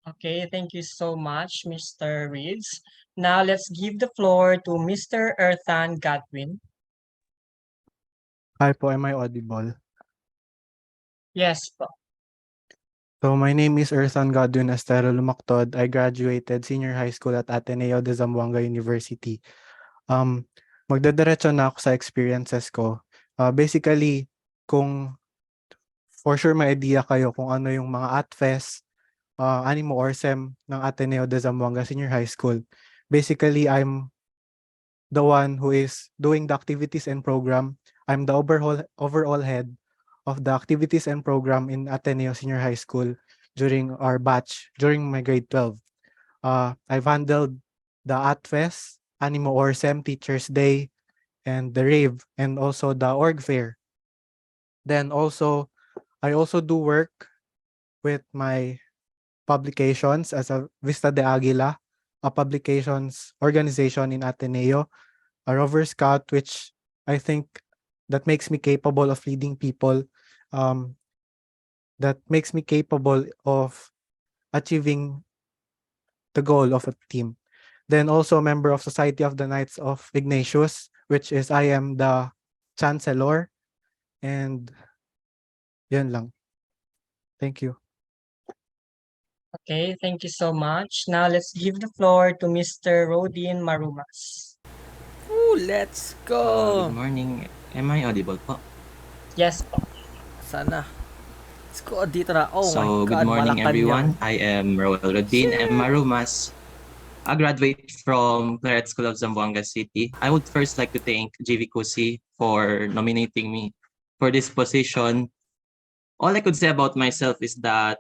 Okay, thank you so much, Mr. Reeves. Now let's give the floor to Mr. Earthan Godwin. Hi po, am I audible? Yes, po. So my name is Ersan Godwin Estero Lumactod. I graduated senior high school at Ateneo de Zamboanga University. Magdadiretso na ako sa experiences ko. Basically, kung for sure may idea kayo kung ano yung mga ATFES, Animo or SEM ng Ateneo de Zamboanga Senior High School. Basically, I'm the one who is doing the activities and program. I'm the overall head of the activities and program in Ateneo Senior High School during our batch, during my grade 12. I've handled the ATFES, Animo or SEM Teachers Day, and the rave, and also the org fair. Then also, I also do work with my publications as a Vista de Aguila, a publications organization in Ateneo, a Rover Scout, which I think that makes me capable of leading people, um, that makes me capable of achieving the goal of a team. Then also a member of Society of the Knights of Ignatius, which is I am the chancellor, and yun lang. Thank you. Okay, thank you so much. Now let's give the floor to Mr. Rodin Marumas. Ooh, let's go! Good morning. Am I audible po? Yes, po. Sana. Let's go dito na. Oh my So, good god, morning Malacanang. everyone. I am Roel Rodin M. Marumas, a graduate from Claret School of Zamboanga City. I would first like to thank GV Kusi for nominating me for this position. All I could say about myself is that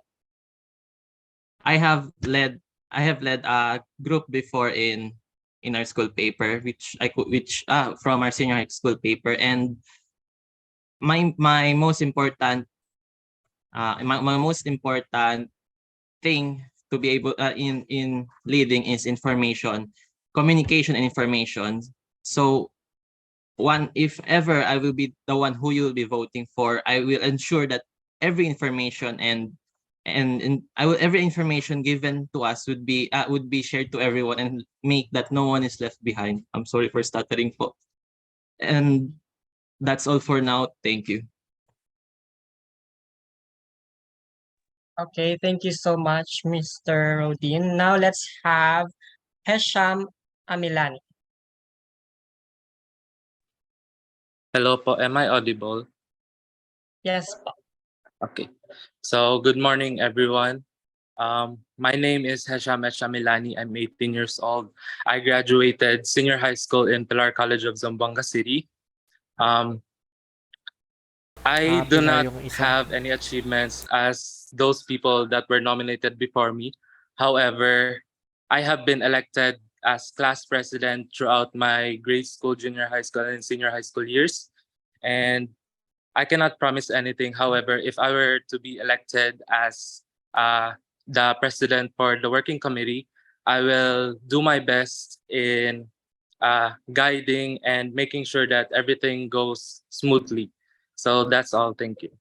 I have led a group before in our school paper, which from our senior high school paper, and my most important my most important thing to be able in leading is information, communication and information. So if ever I will be the one who you will be voting for, I will ensure that every information and every information given to us would be shared to everyone and make that no one is left behind. I'm sorry for stuttering po. And that's all for now. Thank you. Okay, thank you so much, Mr. Rodin. Now let's have Hesham Amilani. Hello po, am I audible? Yes. Okay. So, good morning, everyone. My name is Hesham Milani. I'm 18 years old. I graduated senior high school in Pilar College of Zamboanga City. Um, I do Pilar not yung isa. have any achievements as those people that were nominated before me. However, I have been elected as class president throughout my grade school, junior high school, and senior high school years. And I cannot promise anything. However, if I were to be elected as the president for the working committee, I will do my best in guiding and making sure that everything goes smoothly. So that's all. Thank you.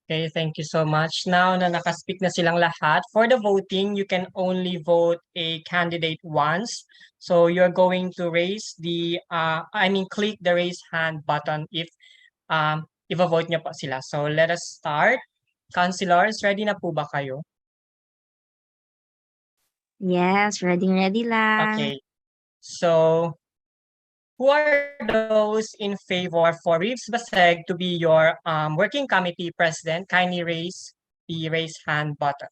Okay, thank you so much. Now na nakaspeak na silang lahat, for the voting, you can only vote a candidate once. So you're going to click the raise hand button if i-vote niyo po sila. So let us start. Councilors, ready na po ba kayo? Yes, ready lang. Okay. So, who are those in favor for Reeves Baseg to be your working committee president? Kindly raise the raise hand button.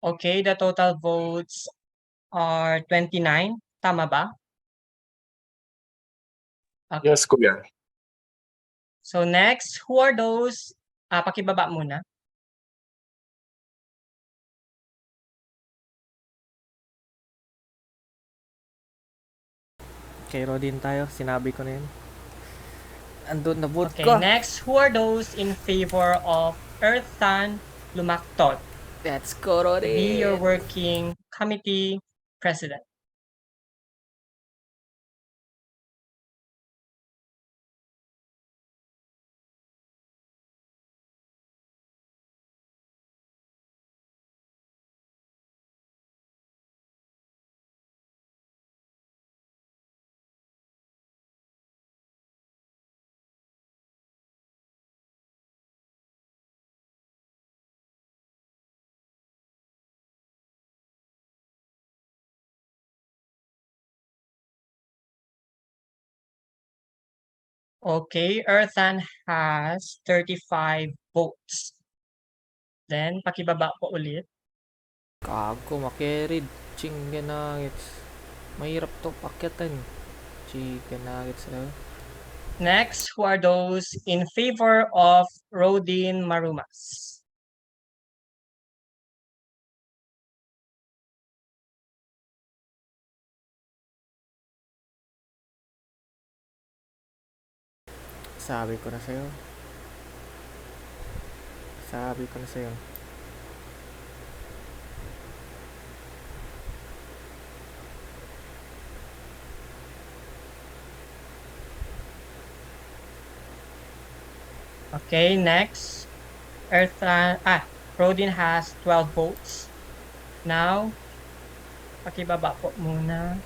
Okay, the total votes are 29. Tama ba? Okay. Yes, Kuya. So next, who are those? Pakibaba muna. Kay Rodin tayo, sinabi ko na yun. Andun na vote Okay, ko. next, who are those in favor of Earthan Lumactot? Let's go, Rodin. Be your working committee president. Okay, Earthan has 35 votes. Then, pakibaba po ulit. Kago, makerid. Chicken nuggets. Mahirap to pakyatan. Chicken nuggets. Next, who are those in favor of Rodin Marumas? Sabi ko na sa'yo. Sabi ko na sa'yo. Okay, next. Rodin has 12 votes. Now, pakibaba po muna.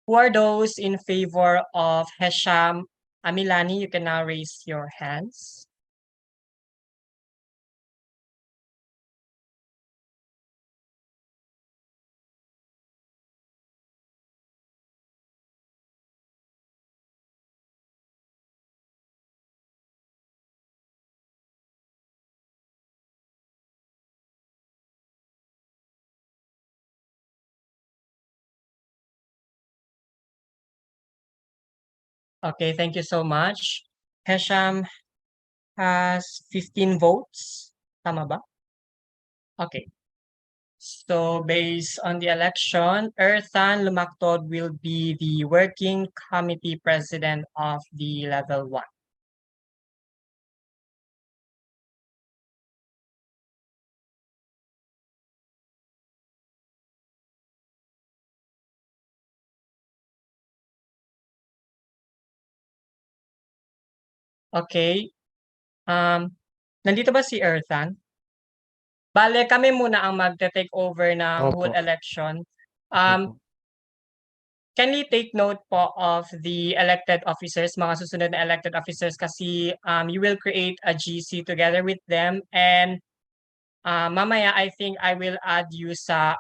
Who are those in favor of Hesham Amilani? You can now raise your hands. Okay, thank you so much. Hesham has 15 votes. Tama ba? Okay. So based on the election, Erthan Lumactod will be the working committee president of the level 1. Okay. Nandito ba si Erthan? Bale, kami muna ang magte-take over ng Opo. whole election. Can we take note po of the elected officers, mga susunod na elected officers kasi you will create a GC together with them and mamaya I think I will add you sa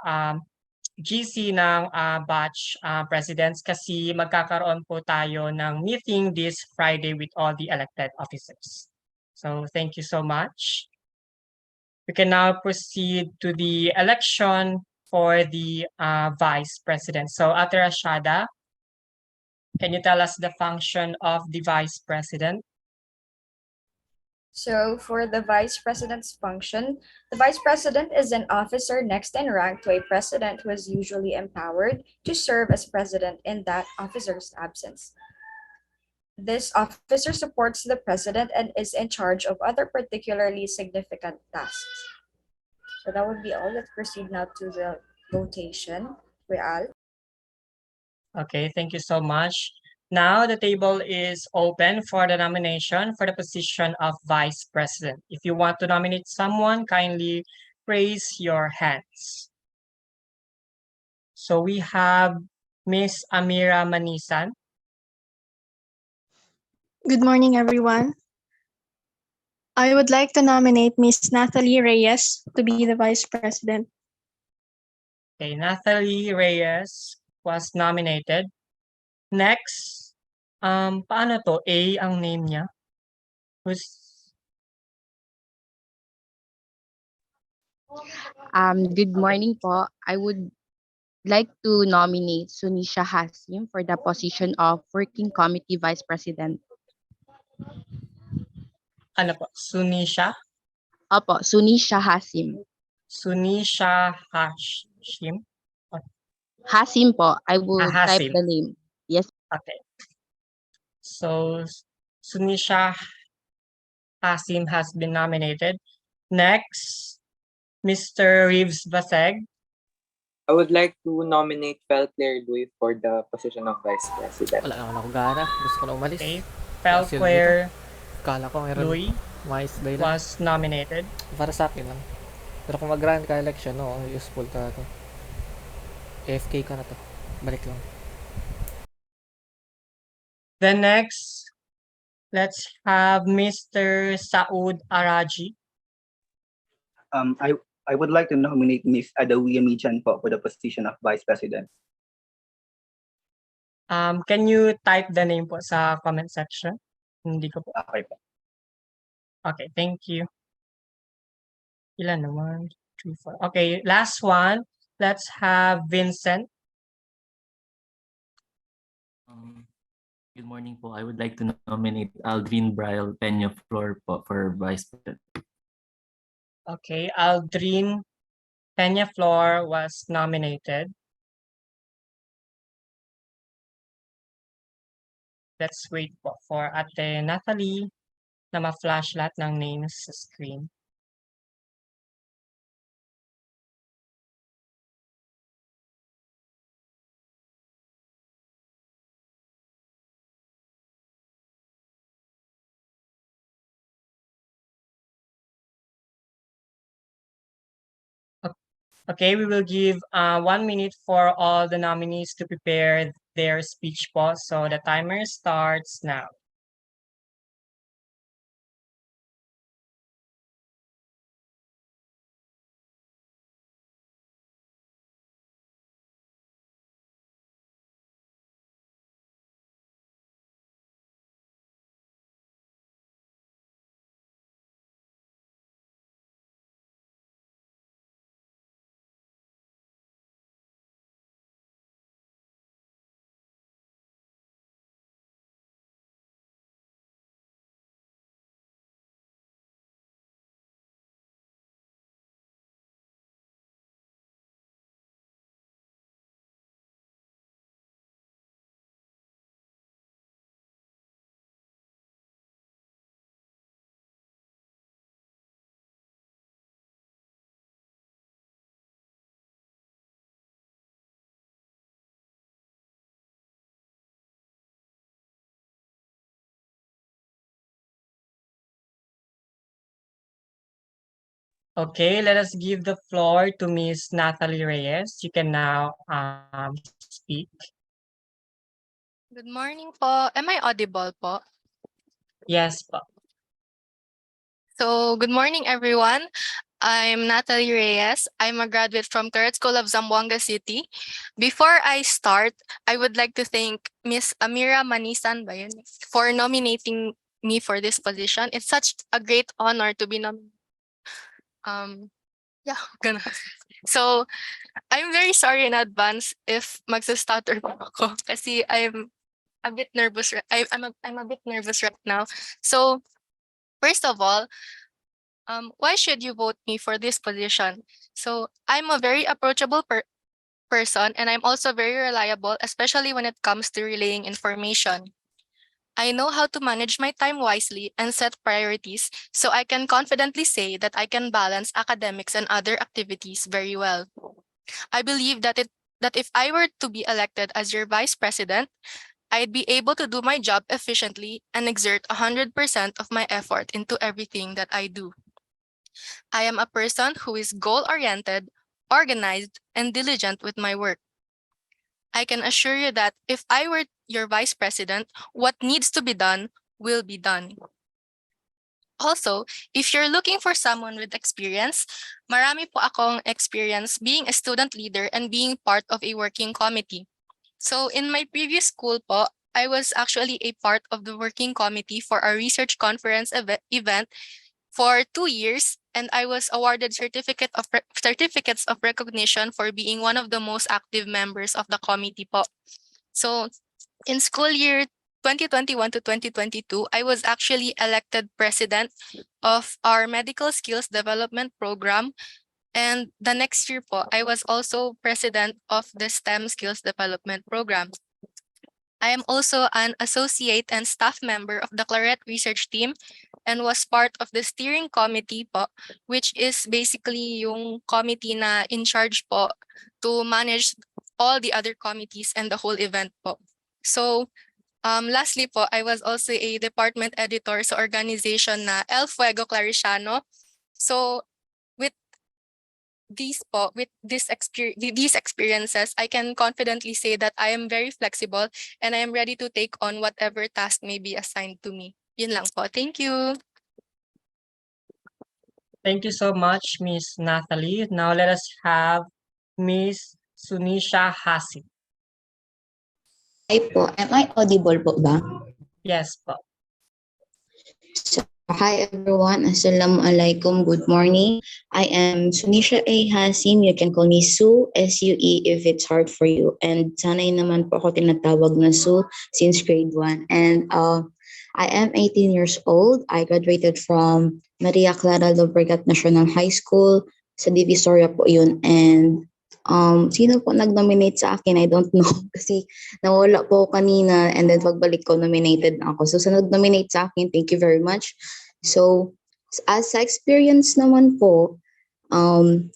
GC ng batch presidents kasi magkakaroon po tayo ng meeting this Friday with all the elected officers. So thank you so much. We can now proceed to the election for the vice president. So Ate Rashada, can you tell us the function of the vice president? So for the vice president's function, the vice president is an officer next in rank to a president who is usually empowered to serve as president in that officer's absence. This officer supports the president and is in charge of other particularly significant tasks. So that would be all. Let's proceed now to the votation. Real. Okay, thank you so much. Now the table is open for the nomination for the position of vice president. If you want to nominate someone, kindly raise your hands. So we have Miss Amira Manisan. Good morning, everyone. I would like to nominate Miss Nathalie Reyes to be the Vice President. Okay, Nathalie Reyes was nominated. Next, paano to? A ang name niya? Good morning po. I would like to nominate Sunisha Hasim for the position of Working Committee Vice President. Ano po? Sunisha? Opo, Sunisha Hasim. Sunisha Hashim? Hasim po. I will type Hasim. the name. Yes. Okay. So Sunisha Hasim has been nominated. Next, Mr. Reeves Baseg. I would like to nominate Claire Louis for the position of Vice President. Wala naman ako gana. Gusto ko na umalis. Okay. Kasi Claire Kala ko meron Louis mais ba yun? was nominated. Para sa akin lang. Pero kung mag-run ka election, no, useful ka to. AFK ka na to. Balik lang. Then next, let's have Mr. Saud Araji. I would like to nominate Miss WMSU for the position of Vice President. Can you type the name po sa comment section? Hindi ko po. Okay po. Okay, thank you. Ilan naman? 3, 4. Okay, last one. Let's have Vincent. Good morning po. I would like to nominate Aldrin Brial Peña Flor po for Vice President. Okay, Aldrin Peña Flor was nominated. Let's wait po for Ate Nathalie na ma-flash lahat ng names sa screen. Okay, we will give 1 minute for all the nominees to prepare their speech po. So the timer starts now. Okay, let us give the floor to Miss Natalie Reyes. You can now speak. Good morning po. Am I audible po? Yes po. So, good morning everyone. I'm Natalie Reyes. I'm a graduate from Caret School of Zamboanga City. Before I start, I would like to thank Miss Amira Manisan ba yun, for nominating me for this position. It's such a great honor to be nominated. Yeah, ganun. So, I'm very sorry in advance if magsa-stutter po ako kasi I'm a bit nervous. I'm a bit nervous right now. So, first of all, why should you vote me for this position? So, I'm a very approachable person and I'm also very reliable, especially when it comes to relaying information. I know how to manage my time wisely and set priorities so I can confidently say that I can balance academics and other activities very well. I believe that if I were to be elected as your vice president, I'd be able to do my job efficiently and exert 100% of my effort into everything that I do. I am a person who is goal-oriented, organized, and diligent with my work. I can assure you that if I were your vice president, what needs to be done will be done. Also, if you're looking for someone with experience, marami po akong experience being a student leader and being part of a working committee. So in my previous school po, I was actually a part of the working committee for our research conference event for 2 years, and I was awarded certificates of recognition for being one of the most active members of the committee po. So in school year 2021 to 2022, I was actually elected president of our medical skills development program. And the next year po, I was also president of the STEM skills development program. I am also an associate and staff member of the Claret research team and was part of the steering committee po, which is basically yung committee na in charge po to manage all the other committees and the whole event po. So, lastly po, I was also a department editor sa organization na El Fuego Clariciano. So, with these experiences, I can confidently say that I am very flexible and I am ready to take on whatever task may be assigned to me. Yun lang po. Thank you. Thank you so much, Miss Natalie. Now let us have Miss Sunisha Hasi. Hi po, am I audible po ba? Yes po. So, hi everyone, Assalamualaikum, good morning. I am Sunisha A. Hasim, you can call me Sue, S-U-E if it's hard for you. And sanay naman po ako tinatawag na Sue since grade 1. And I am 18 years old. I graduated from Maria Clara Llobregat National High School. Sa Divisoria po yun. And sino po nag-nominate sa akin? I don't know. Kasi nawala po ako kanina and then pagbalik ko, nominated na ako. So sa nag-nominate sa akin, thank you very much. So as sa experience naman po, I'm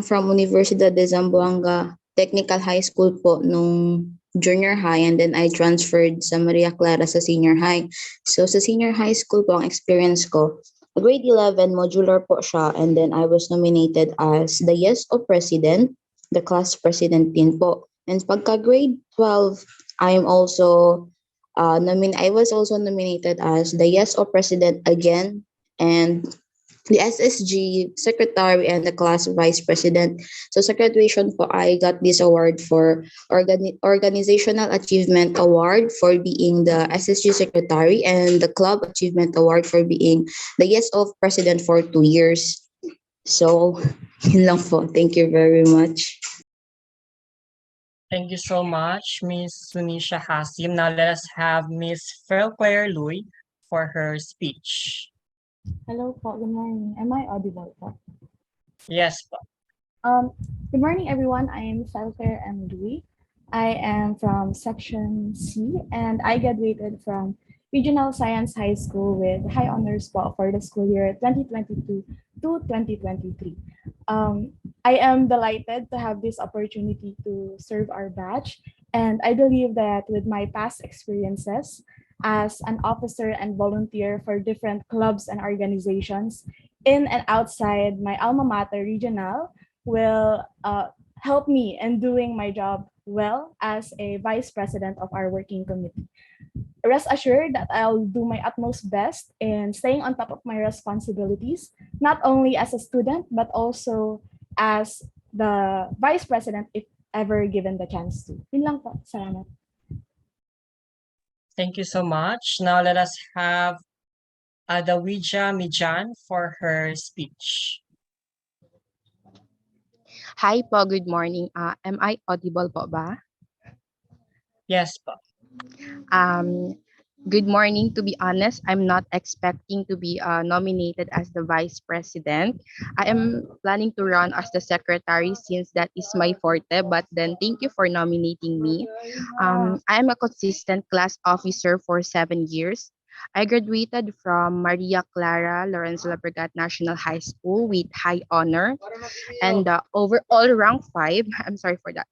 from Universidad de Zamboanga Technical High School po nung junior high and then I transferred sa Maria Clara sa senior high. So sa senior high school po ang experience ko, grade 11 modular po siya and then I was nominated as the Yes of President, the class president din po. And pagka grade 12, I was also nominated as the Yes of President again and the SSG secretary and the class vice president. So sa graduation po, I got this award for Organizational Achievement Award for being the SSG secretary and the Club Achievement Award for being the Yes of President for 2 years. So, yun lang po. Thank you very much. Thank you so much, Miss Sunisha Hasim. Now let us have Miss Claire Louis for her speech. Hello po, good morning. Am I audible po? Yes po. Good morning everyone. I am Felfair M. Louis. I am from Section C and I graduated from Regional Science High School with high honors po for the school year 2022 to 2023. I am delighted to have this opportunity to serve our batch and I believe that with my past experiences as an officer and volunteer for different clubs and organizations, in and outside my alma mater regional will help me in doing my job well as a vice president of our working committee. Rest assured that I'll do my utmost best in staying on top of my responsibilities, not only as a student, but also as the vice president if ever given the chance to. Yun lang po. Salamat. Thank you so much. Now let us have Adawija Mijan for her speech. Hi po, good morning. Am I audible po ba? Yes po. Um, Good morning. To be honest, I'm not expecting to be nominated as the vice president. I am planning to run as the secretary since that is my forte. But then, thank you for nominating me. I am a consistent class officer for 7 years. I graduated from Maria Clara Lorenzo Labregat National High School with high honor and overall rank 5. I'm sorry for that.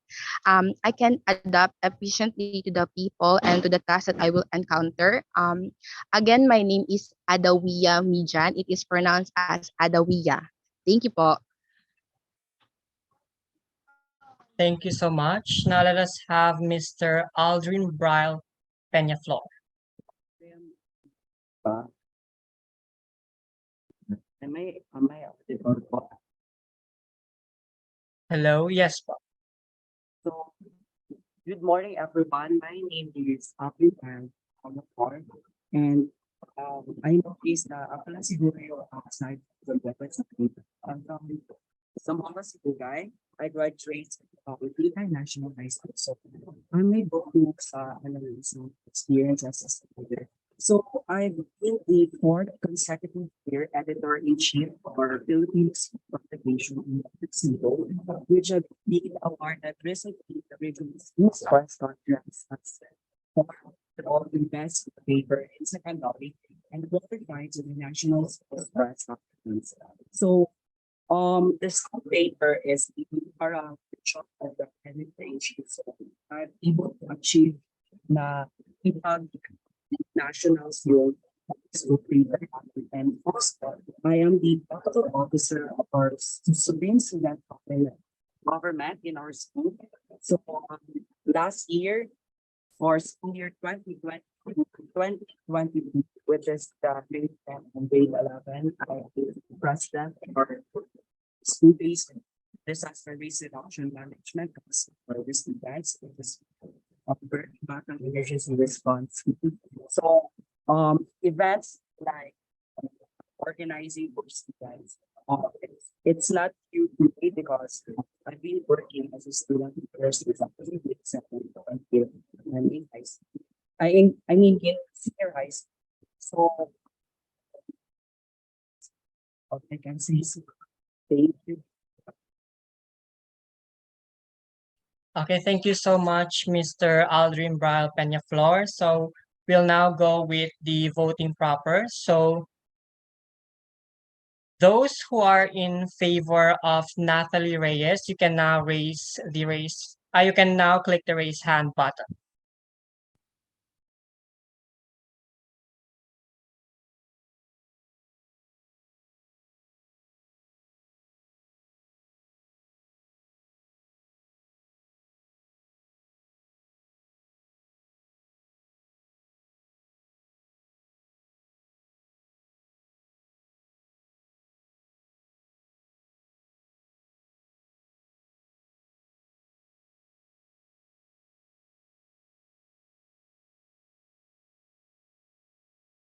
I can adapt efficiently to the people and to the tasks that I will encounter. Again, my name is Adawiya Mijan. It is pronounced as Adawiya. Thank you po. Thank you so much. Now let us have Mr. Aldrin Bryle Peñaflor. Am I audible po? Hello, yes po. So, good morning, everyone. My name is Apil and and I noticed na ako lang siguro yung outside the weapons of I'm from Zamboanga Cebu guy. I graduated with Philippine National High School. So, I'm able to sa some experience as a student. So, I've been the fourth consecutive year editor-in-chief for Philippines publication in Mexico, which had been awarded recently the Regional News Press Conference for the best paper in secondary and qualified to the National Sports Press Conference. So, this paper is the parang picture of the penetration. So, I'm able to achieve na ipag national field school paper. And also, I am the protocol officer of our Supreme Student Government in our school. So, last year, for school year 2020, 2022, which is the grade 10 and grade 11, I am the president for school-based disaster risk reduction management for the students, which is background emergency response. So, events like organizing for students, it's not new to me because I've been working as a student first with until I'm in high school. I mean in senior high school. So all I can say is thank you. Okay, thank you so much, Mr. Aldrin Bryle Peñaflor. So we'll now go with the voting proper. So those who are in favor of Nathalie Reyes, you can now you can now click the raise hand button.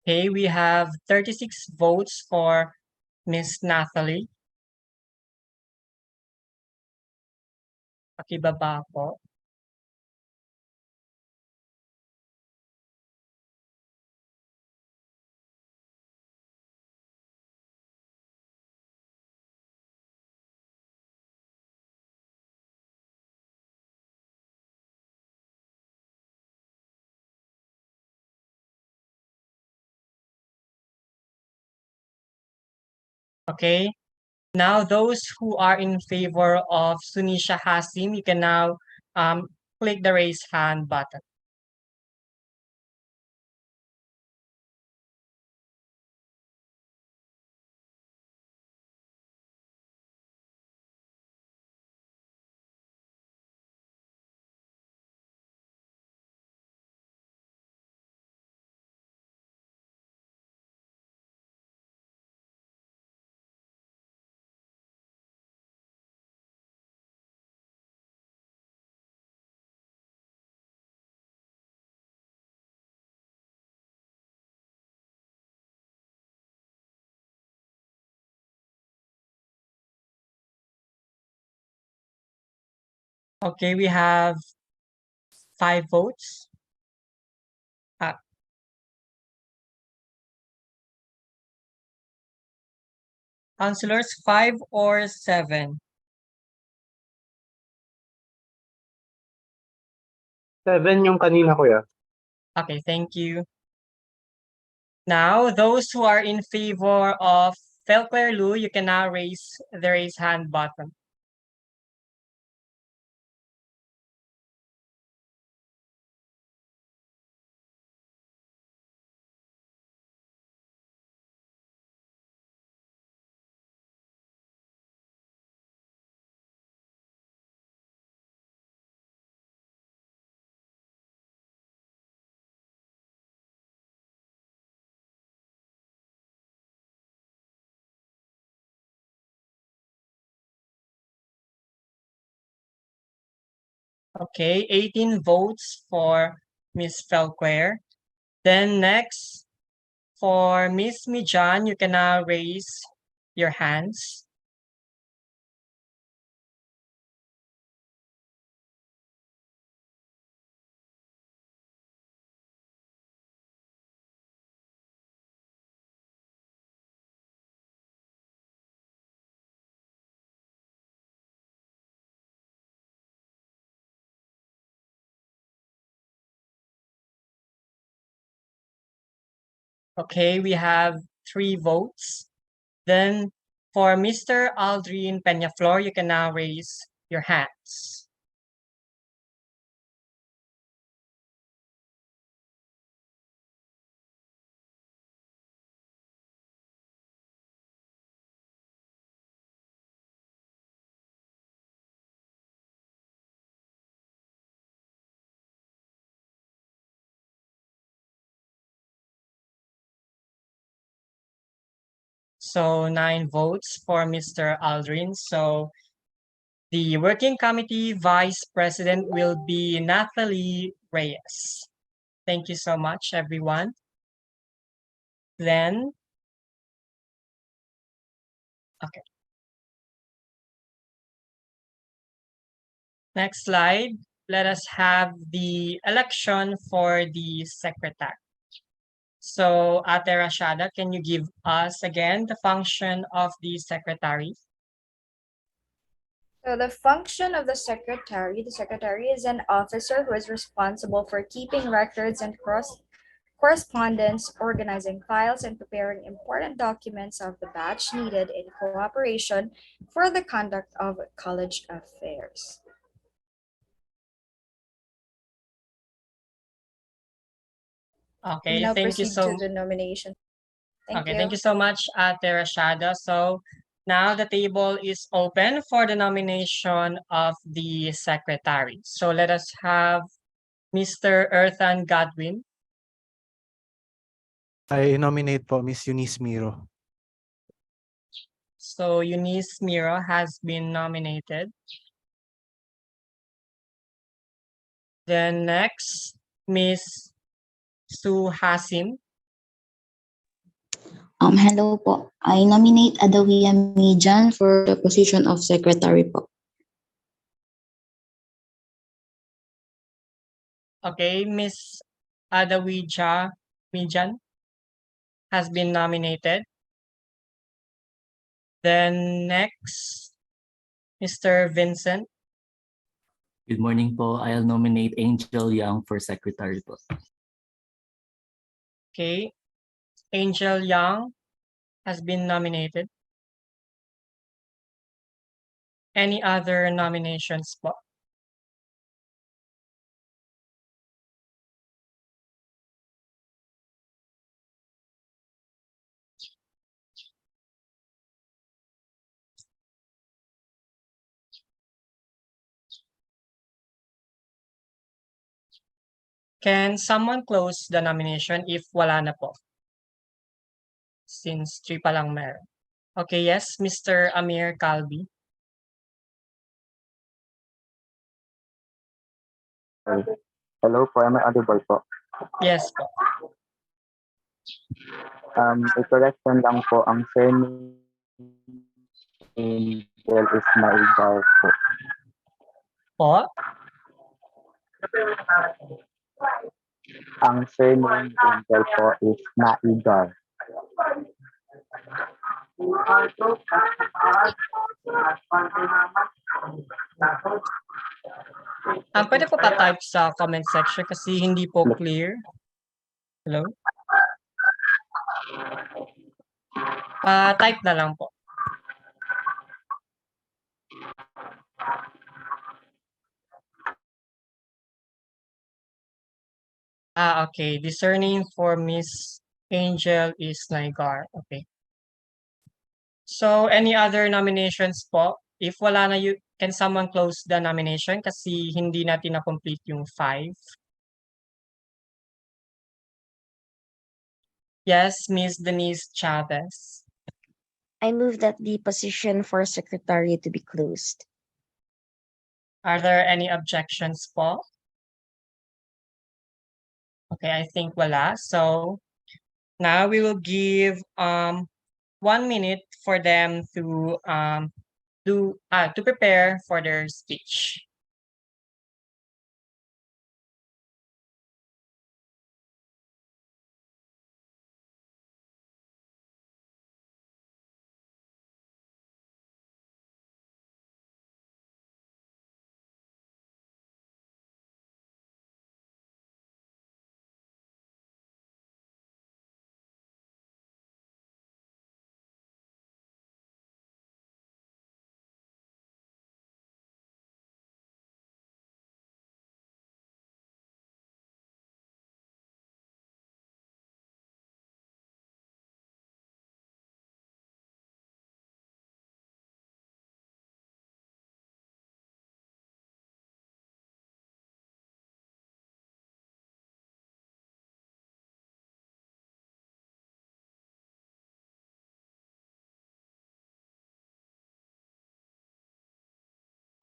Okay, we have 36 votes for Miss Nathalie. Pakibaba po. Okay, now those who are in favor of Sunisha Hasim, you can now click the raise hand button. Okay, we have 5 votes. Councilors, 5 or 7? 7 yung kanina, kuya. Okay, thank you. Now, those who are in favor of Felclair Lu, you can now raise the raise hand button. Okay, 18 votes for Miss Felquer. Then next, for Miss Mijan, you can now raise your hands. Okay, we have 3 votes. Then for Mr. Aldrin Peñaflor, you can now raise your hands. So 9 votes for Mr. Aldrin. So the working committee vice president will be Nathalie Reyes. Thank you so much, everyone. Then, okay. Next slide. Let us have the election for the secretary. So, Ate Rashada, can you give us again the function of the secretary? So the function of the secretary is an officer who is responsible for keeping records and correspondence, organizing files, and preparing important documents of the batch needed in cooperation for the conduct of college affairs. We Okay, now thank you proceed to so the nomination. Thank Okay, you. thank you so much, Ate Rashada. So now the table is open for the nomination of the secretary. So let us have Mr. Earthan Godwin. I nominate po Miss Eunice Miro. So Eunice Miro has been nominated. Then next, Miss Sue Hasim. Hello po. I nominate Adawiya Mijan for the position of secretary po. Okay, Miss Adawija Mijan has been nominated. Then next, Mr. Vincent. Good morning po. I'll nominate Angel Young for secretary po. Okay, Angel Young has been nominated. Any other nominations po? Can someone close the nomination if wala na po? Since 3 pa lang meron. Okay, yes, Mr. Amir Calvi. Hello po, am I audible po? Yes po. I-correction lang po, ang surname Angel is Maigaw po. Po? Ang surname Angel po is Naigar. Pwede po pa-type sa comment section kasi hindi po clear. Hello? Pa-type na lang po. Okay. The surname for Miss Angel is Naigar. Okay. So, any other nominations po? If wala na, can someone close the nomination kasi hindi natin na-complete yung 5. Yes, Miss Denise Chavez. I move that the position for secretary to be closed. Are there any objections po? Okay, I think wala. So, now we will give 1 minute for them to prepare for their speech.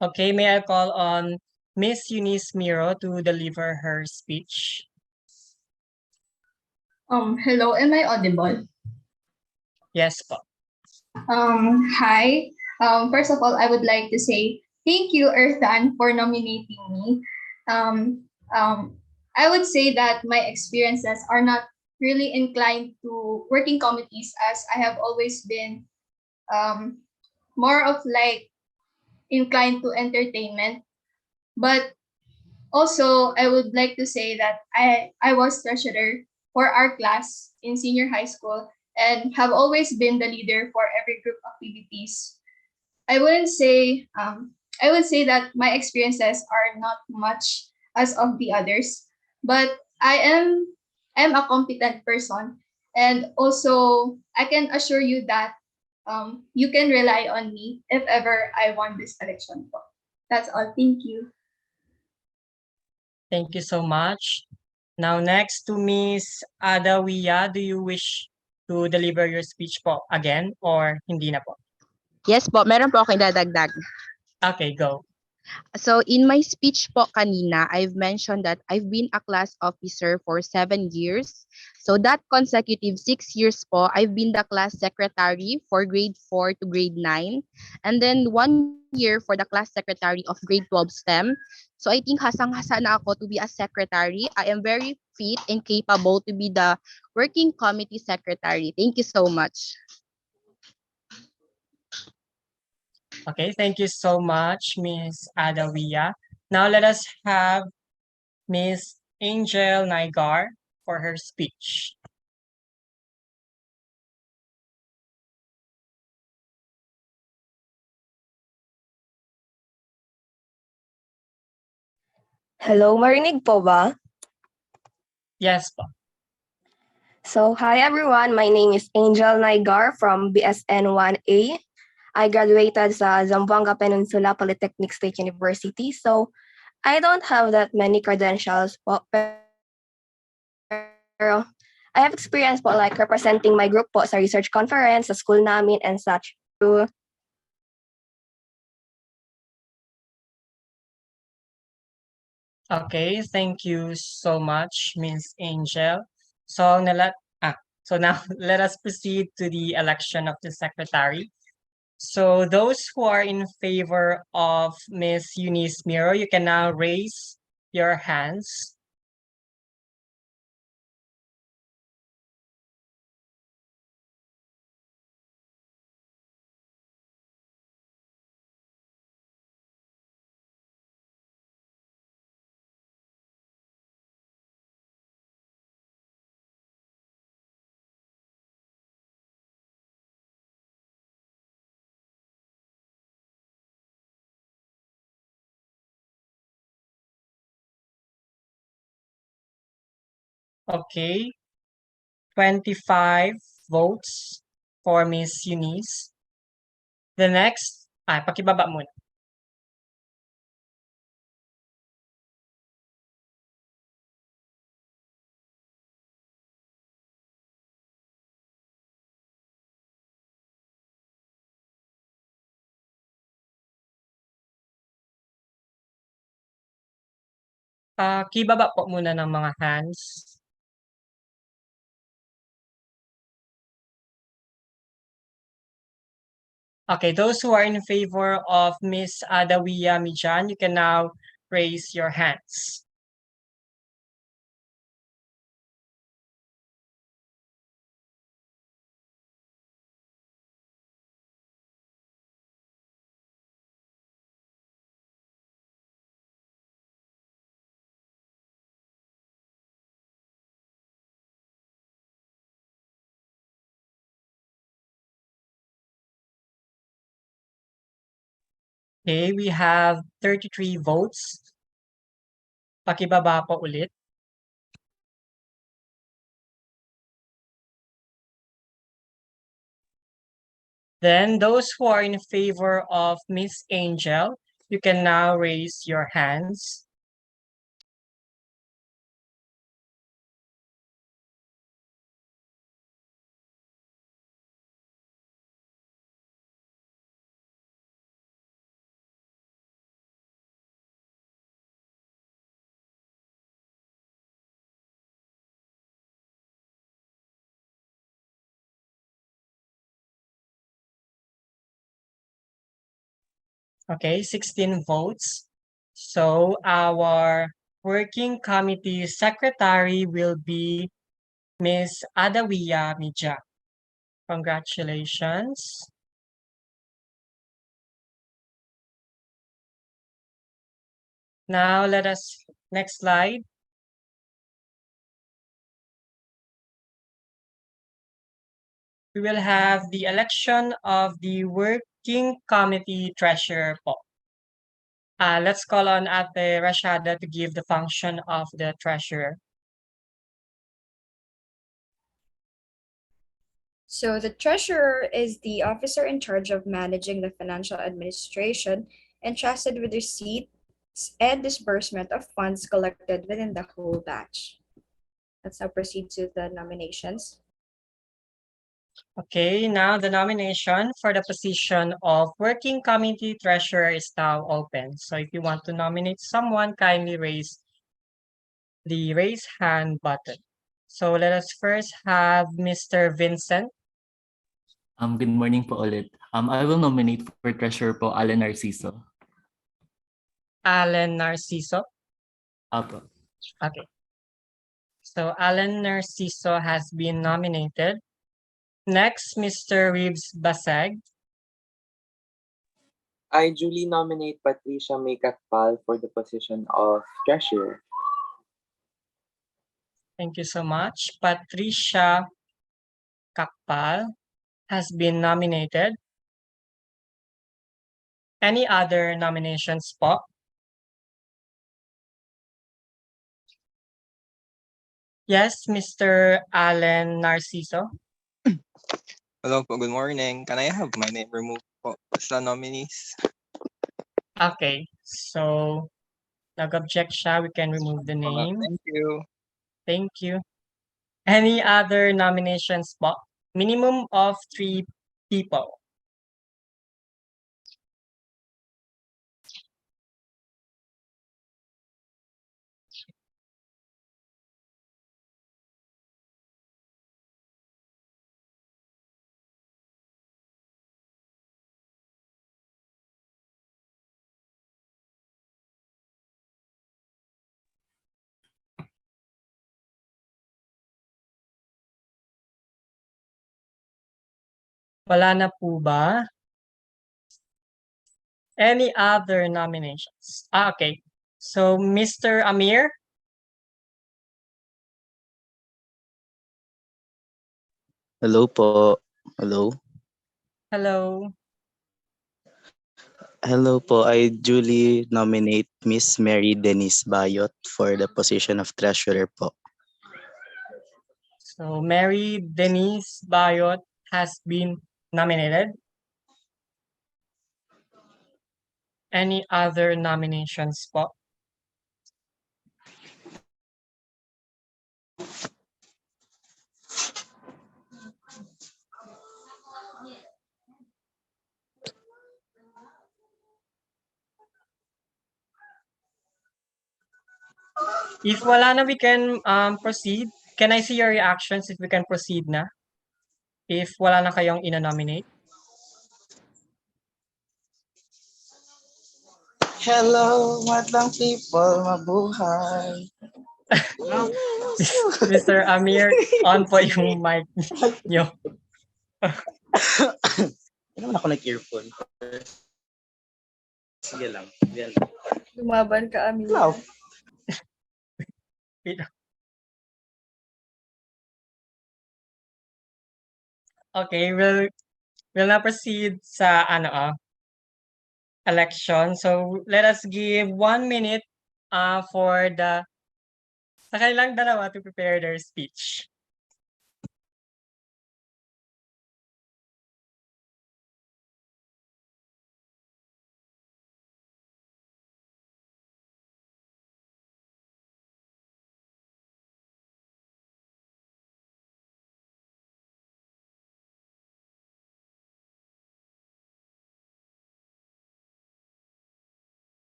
Okay, may I call on Miss Eunice Miro to deliver her speech? Hello, am I audible? Yes po. Hi. First of all, I would like to say thank you, Earthan, for nominating me. I would say that my experiences are not really inclined to working committees as I have always been more of like inclined to entertainment. But also, I would like to say that I was treasurer for our class in senior high school and have always been the leader for every group activities. I wouldn't say I would say that my experiences are not much as of the others, but I am a competent person, and also I can assure you that you can rely on me if ever I won this election. That's all. Thank you. Thank you so much. Now next to Miss Adawiya, do you wish to deliver your speech po again or hindi na po? Yes po, meron po akong dadagdag. Okay, go. So in my speech po kanina, I've mentioned that I've been a class officer for 7 years. So that consecutive 6 years po, I've been the class secretary for grade 4 to grade 9. And then 1 year for the class secretary of grade 12 STEM. So I think hasang-hasa na ako to be a secretary. I am very fit and capable to be the working committee secretary. Thank you so much. Okay, thank you so much, Miss Adawiya. Now let us have Miss Angel Naigar for her speech. Hello, marinig po ba? Yes po. So, hi everyone. My name is Angel Naigar from BSN 1A. I graduated sa Zamboanga Peninsula Polytechnic State University. So, I don't have that many credentials po, pero I have experience po like representing my group po sa research conference, sa school namin and such. Okay, thank you so much, Miss Angel. So now let us proceed to the election of the secretary. So those who are in favor of Miss Eunice Miro, you can now raise your hands. Okay, 25 votes for Miss Eunice. The next, pakibaba muna. Pakibaba po muna ng mga hands. Okay, those who are in favor of Miss Adawiya Mijan, you can now raise your hands. Okay, we have 33 votes. Pakibaba po ulit. Then those who are in favor of Miss Angel, you can now raise your hands. Okay, 16 votes. So our working committee secretary will be Miss Adawiya Mija. Congratulations. Now next slide. We will have the election of the working committee treasurer po. Let's call on Ate Rashada to give the function of the treasurer. So the treasurer is the officer in charge of managing the financial administration entrusted with receipts and disbursement of funds collected within the whole batch. Let's now proceed to the nominations. Okay, now the nomination for the position of working committee treasurer is now open. So if you want to nominate someone, kindly raise the raise hand button. So let us first have Mr. Vincent. Good morning po ulit. I will nominate for treasurer po Allen Narciso. Allen Narciso. Apo. Okay. So Allen Narciso has been nominated. Next, Mr. Reeves Basag. I duly nominate Patricia Makakpal for the position of treasurer. Thank you so much. Patricia Kakpal has been nominated. Any other nominations po? Yes, Mr. Allen Narciso. Hello po, good morning. Can I have my name removed po sa nominees? Okay, so nag-object siya, we can remove the name. Thank you. Thank you. Any other nominations po? Minimum of 3 people. Wala na po ba? Any other nominations? Okay. So, Mr. Amir? Hello po. Hello. Hello. Hello po. I duly nominate Miss Mary Denise Bayot for the position of treasurer po. So, Mary Denise Bayot has been nominated. Any other nominations po? If wala na, we can proceed. Can I see your reactions if we can proceed na? If wala na kayong ina-nominate. Hello, madlang people, mabuhay. Mr. Amir, on po yung mic nyo. Hindi naman ako nag-earphone. Sige lang. Yan. Lumaban ka, Amir. Wow. Okay, we'll now proceed sa election. So let us give 1 minute for sa kanilang dalawa to prepare their speech.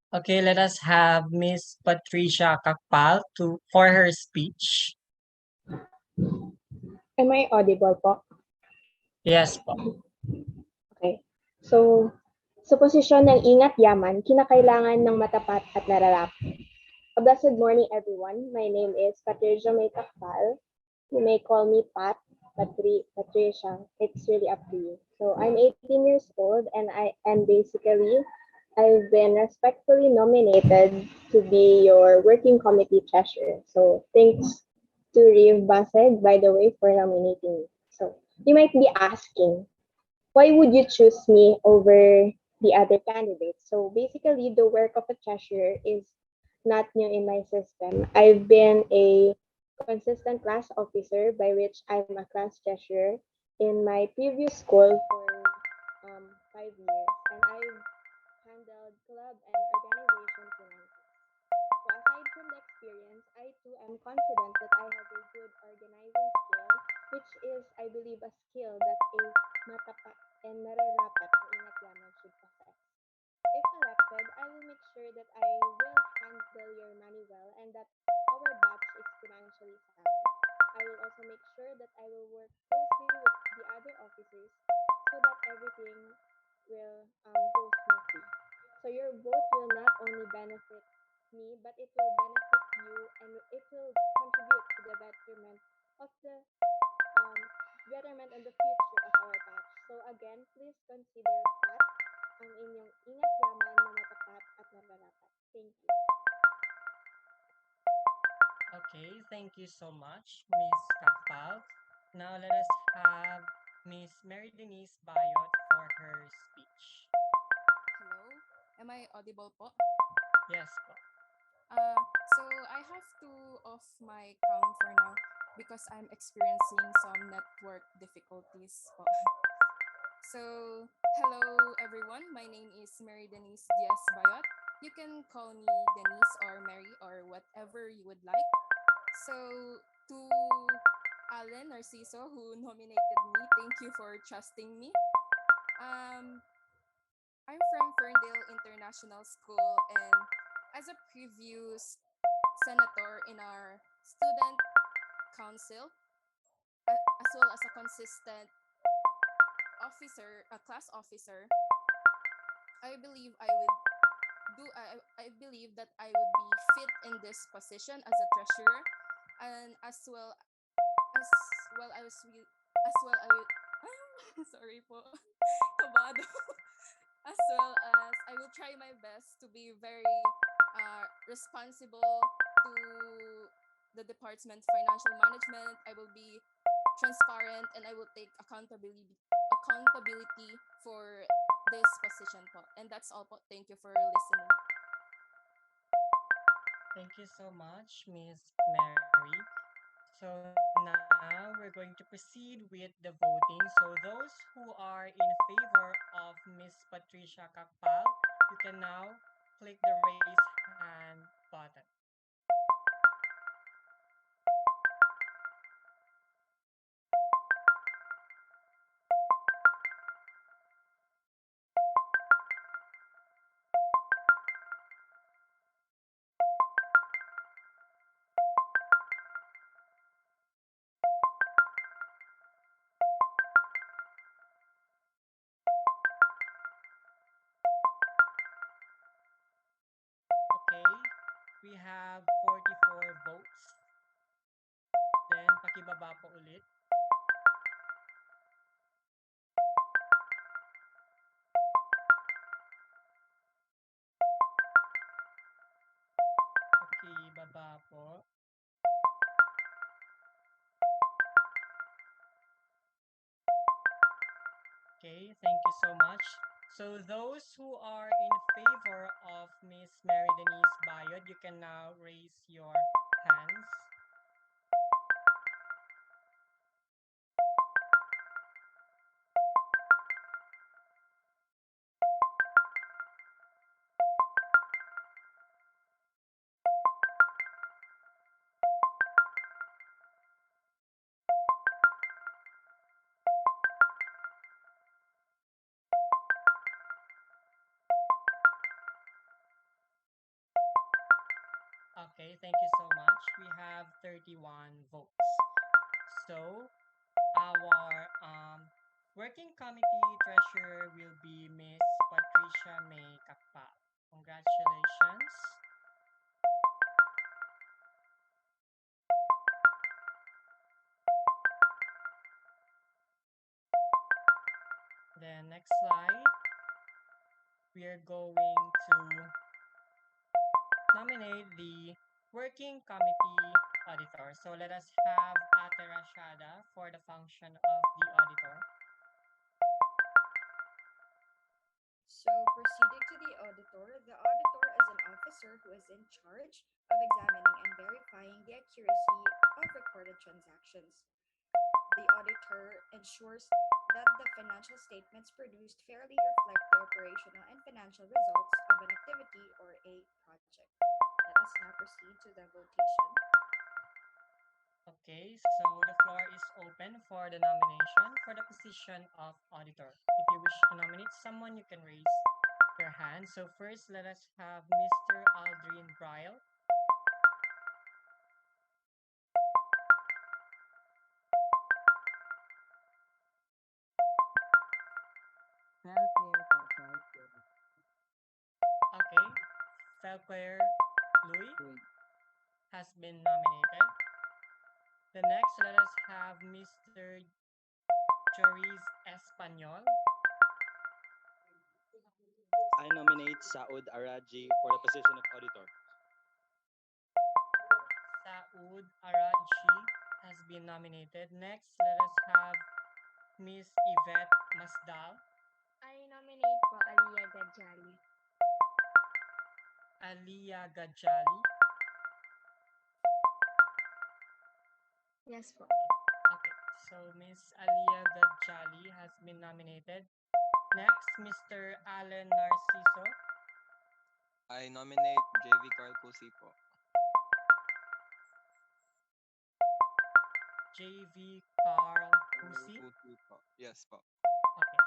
Okay, let us have Miss Patricia Kakpal for her speech. Am I audible po? Yes po. Okay. So, sa posisyon ng ingat yaman, kinakailangan ng matapat at nararapat. A blessed morning, everyone. My name is Patricia May Kakpal. You may call me Pat, Patricia. It's really up to you. So, I'm 18 years old and basically I've been respectfully nominated to be your working committee treasurer. So, thanks to Reeve Baseg, by the way, for nominating me. So, you might be asking, why would you choose me over the other candidates? So basically, the work of a treasurer is not new in my system. I've been a consistent class officer, by which I'm a class treasurer in my previous school for 5 years, and I've handled club and organization finances. So aside from the experience, I too am confident that I have a good organizing skill, which is, I believe, a skill that a matapat and nararapat na ingat yaman should possess. If elected, I will make sure that I will handle your money well and that our batch is financially sound. I will also make sure that I will work closely with the other officers so that everything will go smoothly. So your vote will not only benefit me, but it will benefit you and it will contribute to the um, betterment and the future of our batch. So again, please consider Pat ang inyong ingat yaman na matapat at nararapat. Thank you. Okay, thank you so much, Miss Kakpal. Now let us have Miss Mary Denise Bayot for her speech. Hello, am I audible po? Yes po. So I have to off my cam for now because I'm experiencing some network difficulties po. So, hello everyone. My name is Mary Denise Diaz Bayot. You can call me Denise or Mary or whatever you would like. So, To Alan Narciso, who nominated me, thank you for trusting me. Um, I'm from Ferndale International School, and as a previous senator in our student council, as well as a consistent officer, a class officer, I believe I believe that I would be fit in this position as a treasurer, and as well I was as well I will sorry po kabado as well as I will try my best to be very responsible to the department financial management. I will be transparent and I will take accountability for this position po. And that's all po. Thank you for listening. Thank you so much, Miss Mary. So now we're going to proceed with the voting. So those who are in favor of Miss Patricia Kakpal, you can now click the raise hand button. Okay, we have 44 votes. Then pakibaba po ulit. Pakibaba po. Okay, thank you so much. So those who are in favor of Miss Mary Denise Bayod, you can now raise your hands. Okay, thank you so much. We have 31 votes. So our working committee treasurer will be Miss Patricia May Kakpal. Congratulations. Then next slide, we are going to nominate the working committee auditor. So let us have Ate Rashada for the function of the auditor. So, proceeding to the auditor is an officer who is in charge of examining and verifying the accuracy of recorded transactions. The auditor ensures that the financial statements produced fairly reflect the operational and financial results of an activity or a project. Let us now proceed to the votation. Okay, so the floor is open for the nomination for the position of auditor. If you wish to nominate someone, you can raise your hand. So first, let us have Mr. Aldrin Bryle. Self-care po, self-care. Okay, Felquer Louis has been nominated. The next, let us have Mr. Joris Espanyol. I nominate Saud Araji for the position of auditor. Saud Araji has been nominated. Next, let us have Miss Yvette Masdal. I nominate po Aliyah Gajali. Aliyah Gajali. Yes po. Okay, so Miss Aliyah Gajali has been nominated. Next, Mr. Alan Narciso. I nominate JV Carl Cusi po. JV Carl Husi. Puti po. Yes po. Okay.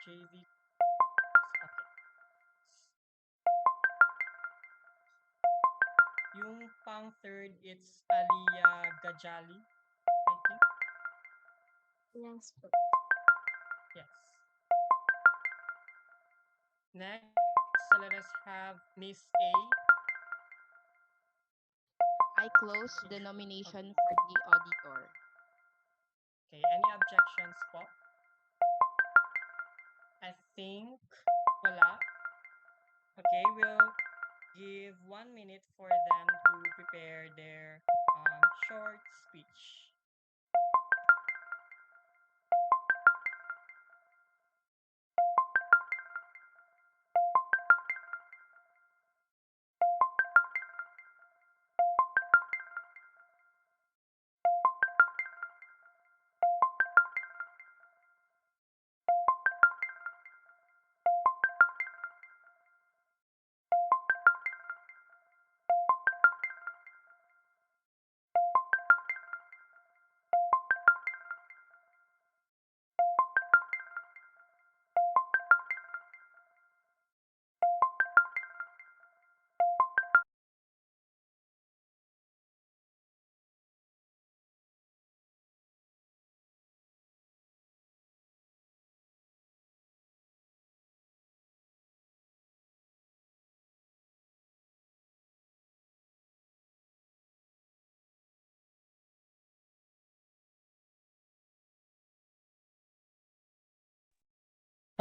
JV. Okay. Yung pang third, it's Aliyah Gajali, I think. Yes po. Yes. Next, so let us have Miss A. I close the nomination for the auditor. Okay, any objections po? I think wala. Okay, we'll give 1 minute for them to prepare their short speech.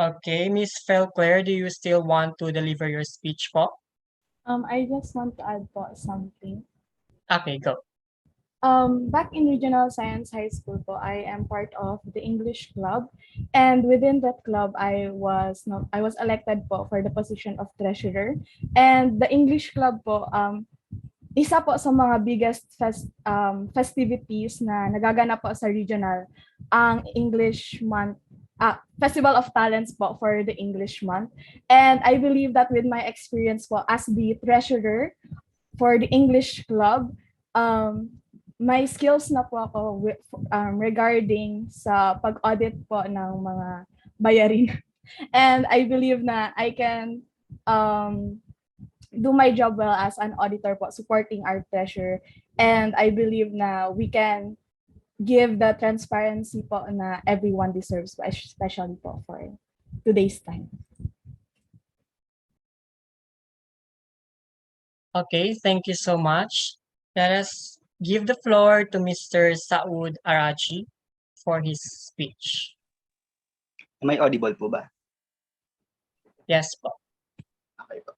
Okay, Miss Felclair, do you still want to deliver your speech po? I just want to add po something. Okay, go. Back in Regional Science High School po, I am part of the English club, and within that club, I was elected po for the position of treasurer. And the English club po, isa po sa mga biggest festivities na nagaganap po sa regional, ang English Month, Festival of Talents po for the English Month. And I believe that with my experience po as the treasurer for the English club, may skills na po ako regarding sa pag-audit po ng mga bayarin. And I believe na I can do my job well as an auditor po, supporting our treasurer. And I believe na we can give the transparency po na everyone deserves, especially po for today's time. Okay, thank you so much. Let us give the floor to Mr. Saud Araji for his speech. Am I audible po ba? Yes po. Okay po.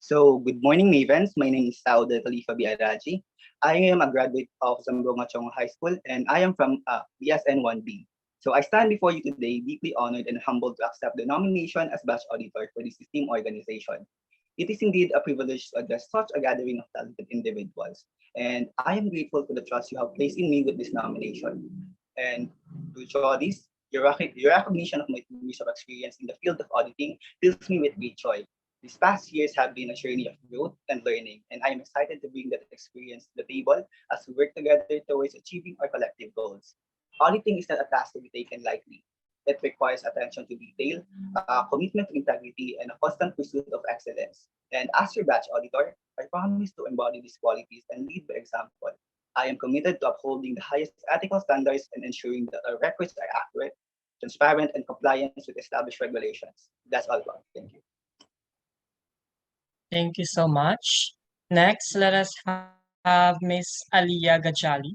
So, good morning, Mavens. My name is Saud Khalifa Biaraji. I am a graduate of Zamboanga Chong High School, and I am from BSN 1B. So, I stand before you today deeply honored and humbled to accept the nomination as batch auditor for this esteemed organization. It is indeed a privilege to address such a gathering of talented individuals, and I am grateful for the trust you have placed in me with this nomination. And to show this, your recognition of my years of experience in the field of auditing fills me with great joy. These past years have been a journey of growth and learning, and I am excited to bring that experience to the table as we work together towards achieving our collective goals. Auditing is not a task to be taken lightly. It requires attention to detail, commitment to integrity, and a constant pursuit of excellence. And as your batch auditor, I promise to embody these qualities and lead by example. I am committed to upholding the highest ethical standards and ensuring that our records are accurate, transparent, and compliant with established regulations. That's all, Bob. Thank you. Thank you so much. Next, let us have Miss Aliyah Gajali.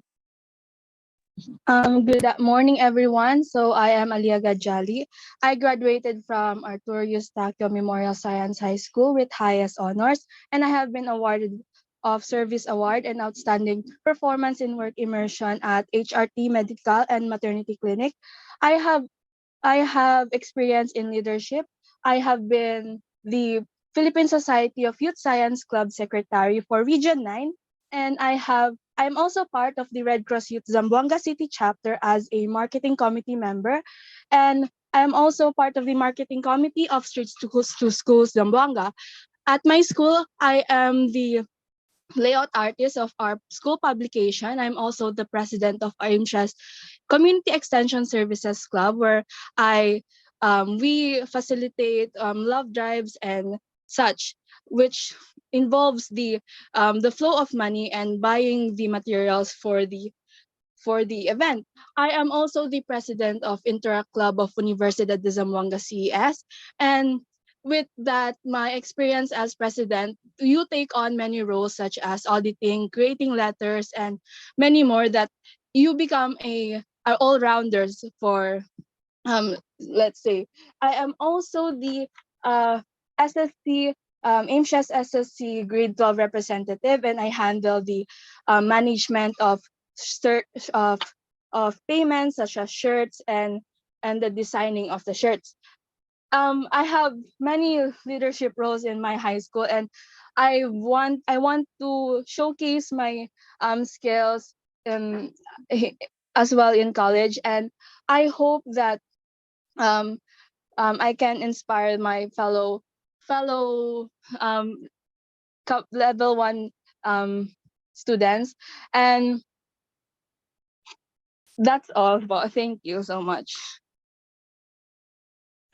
Good morning, everyone. So I am Alia Gajali. I graduated from Arturo Eustaquio Memorial Science High School with highest honors, and I have been awarded of Service Award and Outstanding Performance in Work Immersion at HRT Medical and Maternity Clinic. I have experience in leadership. I have been the Philippine Society of Youth Science Club Secretary for Region 9, and I'm also part of the Red Cross Youth Zamboanga City chapter as a marketing committee member, and I'm also part of the marketing committee of Streets to Schools Zamboanga. At my school, I am the layout artist of our school publication. I'm also the president of our interest Community Extension Services Club, where I we facilitate love drives and such, which involves the flow of money and buying the materials for the event. I am also the president of Interact Club of Universidad de Zamboanga CES. And with that, my experience as president, you take on many roles such as auditing, creating letters, and many more that you become a all-rounders for let's say. I am also the SSC AIMSHA's SSC grade 12 representative, and I handle the management of cert, of payments such as shirts and the designing of the shirts. I have many leadership roles in my high school, and I want to showcase my skills um, as well in college, and I hope that um, I can inspire my fellow level one students, and that's all. But thank you so much.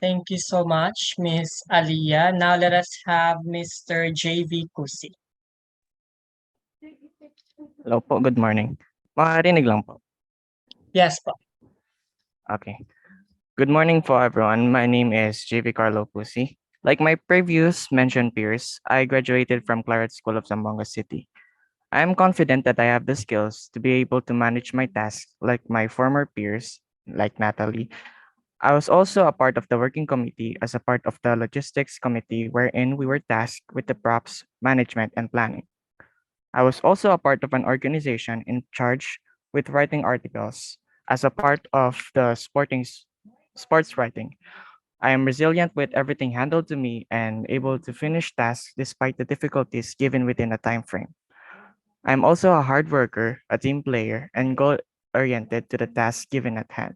Thank you so much, Miss Aliyah. Now let us have Mr. JV Kusi. Hello po, good morning. Makarinig lang po. Yes po. Okay. Good morning po everyone. My name is JV Carlo Pusi. Like my previous mentioned peers, I graduated from Claret School of Zamboanga City. I am confident that I have the skills to be able to manage my tasks like my former peers, like Natalie. I was also a part of the working committee as a part of the logistics committee wherein we were tasked with the props management and planning. I was also a part of an organization in charge with writing articles as a part of the sports writing. I am resilient with everything handled to me and able to finish tasks despite the difficulties given within a time frame. I am also a hard worker, a team player, and goal oriented to the task given at hand.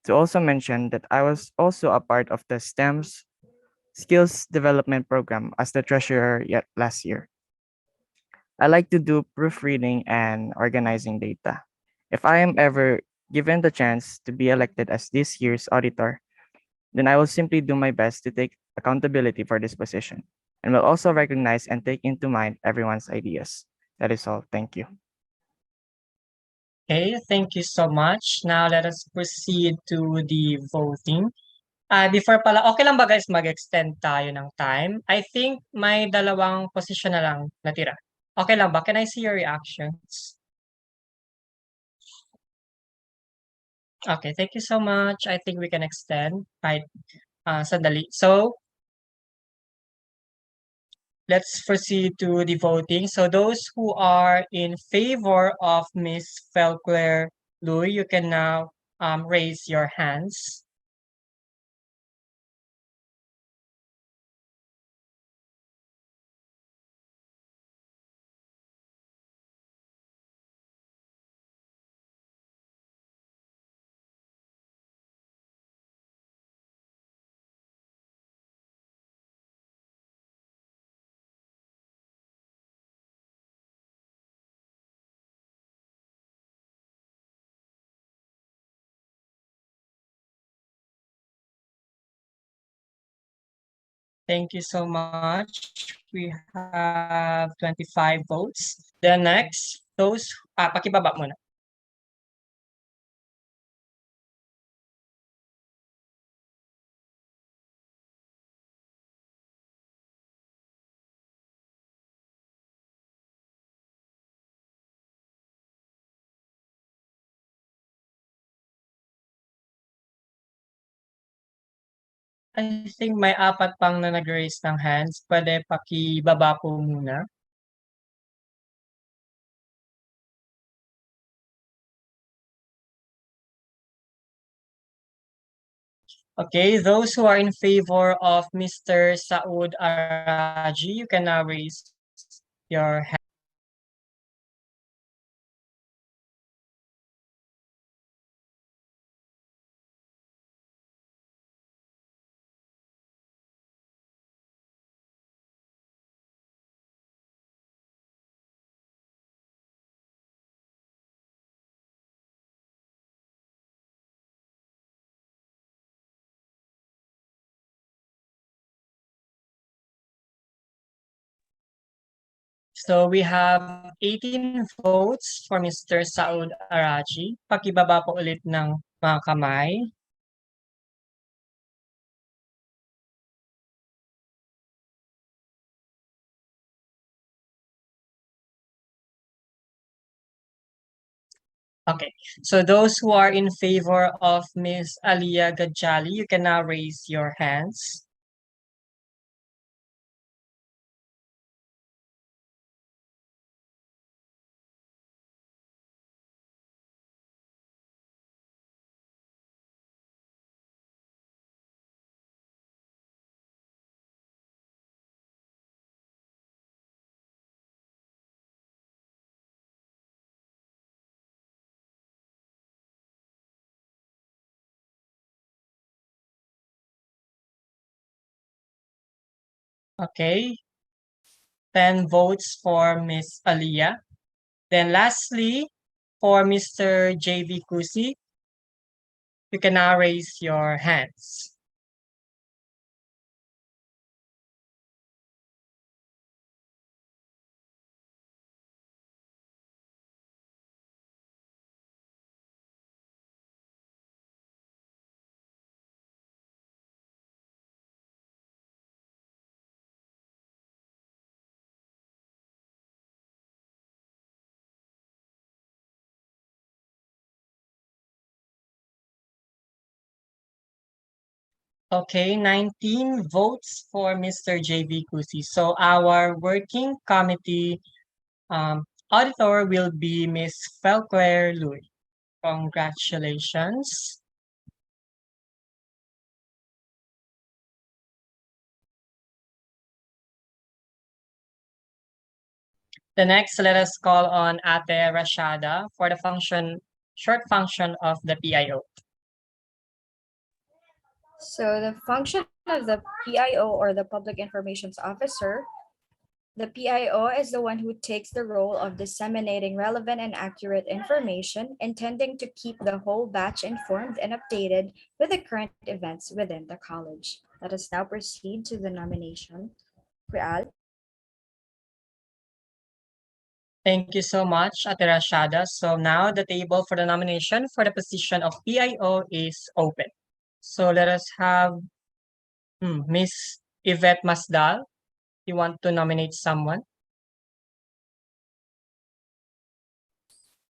To also mention that I was also a part of the STEM's skills development program as the treasurer yet last year. I like to do proofreading and organizing data. If I am ever given the chance to be elected as this year's auditor, then I will simply do my best to take accountability for this position and will also recognize and take into mind everyone's ideas. That is all. Thank you. Okay, thank you so much. Now let us proceed to the voting. Before pala, okay lang ba guys mag-extend tayo ng time? I think may dalawang position na lang natira. Okay lang ba? Can I see your reactions? Okay, thank you so much. I think we can extend. Right, sandali. So, let's proceed to the voting. So those who are in favor of Miss Felclaire Louis, you can now raise your hands. Thank you so much. We have 25 votes. The next, those, pakibaba muna. I think may apat pang na nag-raise ng hands. Pwede pakibaba po muna. Okay, those who are in favor of Mr. Saud Araji, you can now raise your hand. So we have 18 votes for Mr. Saud Araji. Pakibaba po ulit ng mga kamay. Okay, so those who are in favor of Ms. Aliyah Gajali, you can now raise your hands. Okay, 10 votes for Ms. Aliyah. Then lastly, for Mr. JV Kusi, you can now raise your hands. Okay, 19 votes for Mr. JV Kusi. So our working committee auditor will be Ms. Felclaire Louis. Congratulations. The next, let us call on Ate Rashada for the short function of the PIO. So the function of the PIO, or the Public Information Officer, the PIO is the one who takes the role of disseminating relevant and accurate information, intending to keep the whole batch informed and updated with the current events within the college. Let us now proceed to the nomination. Kuya Al? Thank you so much, Ate Rashada. So now the table for the nomination for the position of PIO is open. So let us have Miss Yvette Masdal. You want to nominate someone?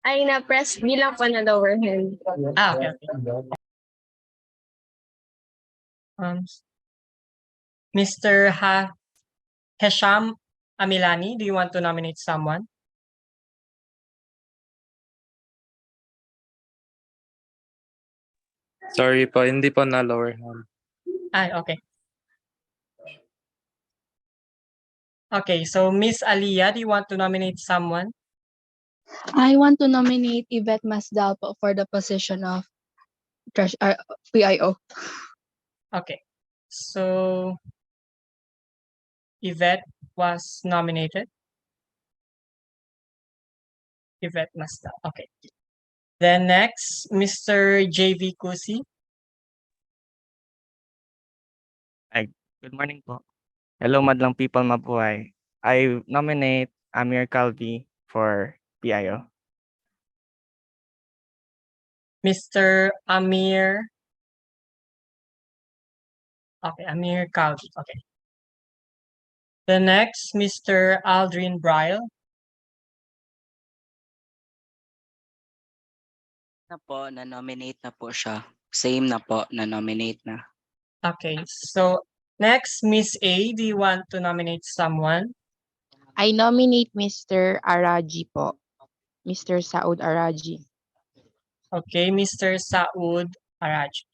Ay, na-press bilang po na lower hand. Okay, okay. Mr. Hesham Amilani, do you want to nominate someone? Sorry po, hindi po na lower hand. Okay. Okay, so Miss Aliyah, do you want to nominate someone? I want to nominate Yvette Masdal po for the position of PIO. Okay, so Yvette was nominated. Yvette Masdal, okay. Then next, Mr. JV Kusi. Ay, good morning po. Hello, madlang people, mabuhay. I nominate Amir Calvi for PIO. Mr. Amir. Okay, Amir Calvi, okay. The next, Mr. Aldrin Bryle. Na po, na-nominate na po siya. Same na po, na-nominate na. Okay, so next, Miss A, do you want to nominate someone? I nominate Mr. Araji po. Mr. Saud Araji. Okay, Mr. Saud Araji.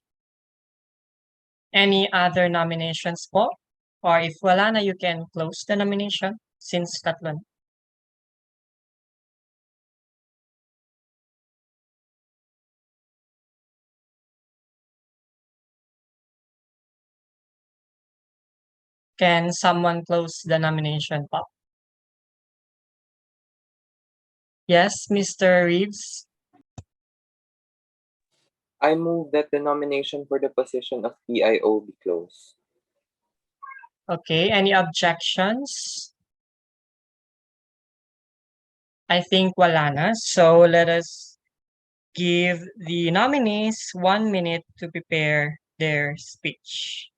Any other nominations po? Or if wala na, you can close the nomination since tatlo na. Can someone close the nomination po? Yes, Mr. Reeves. I move that the nomination for the position of PIO be closed. Okay, any objections? I think wala na. So let us give the nominees 1 minute to prepare their speech.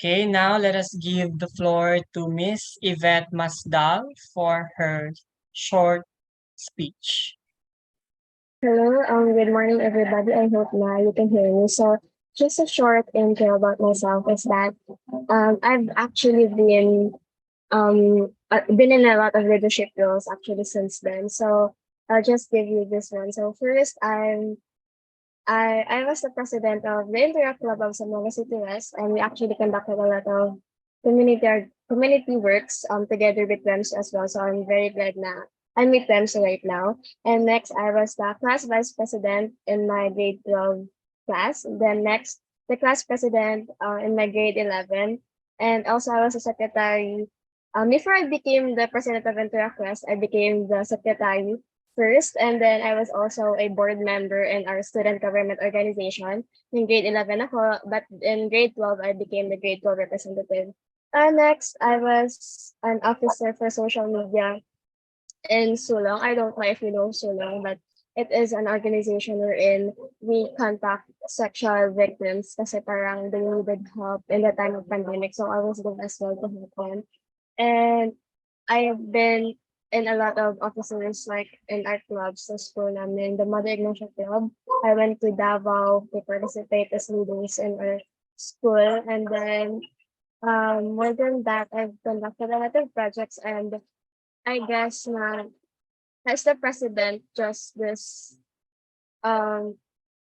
Okay, now let us give the floor to Miss Yvette Masdal for her short speech. Hello, good morning, everybody. I hope now you can hear me. So, just a short intro about myself is that I've actually been in a lot of leadership roles actually since then. So, I'll just give you this one. So, first, I was the president of the Interact Club of Zamboanga City West, and we actually conducted a lot of community works together with WMSU as well. So I'm very glad now I'm with WMSU right now. And next, I was the class vice president in my grade 12 class. Then next, the class president in my grade 11, and also I was a secretary. Before I became the president of Interact West, I became the secretary first, and then I was also a board member in our student government organization. In grade 11 ako, but in grade 12, I became the grade 12 representative. Next, I was an officer for social media in Sulong. I don't know if you know Sulong, but it is an organization wherein we contact sexual victims kasi parang they needed help in the time of pandemic. So I was there as well to help them. And I have been in a lot of offices like in art clubs sa school namin, the Mother Ignacia Club. I went to Davao to participate as leaders in our school. And then more than that, I've conducted a lot of projects, and I guess na as the president just this um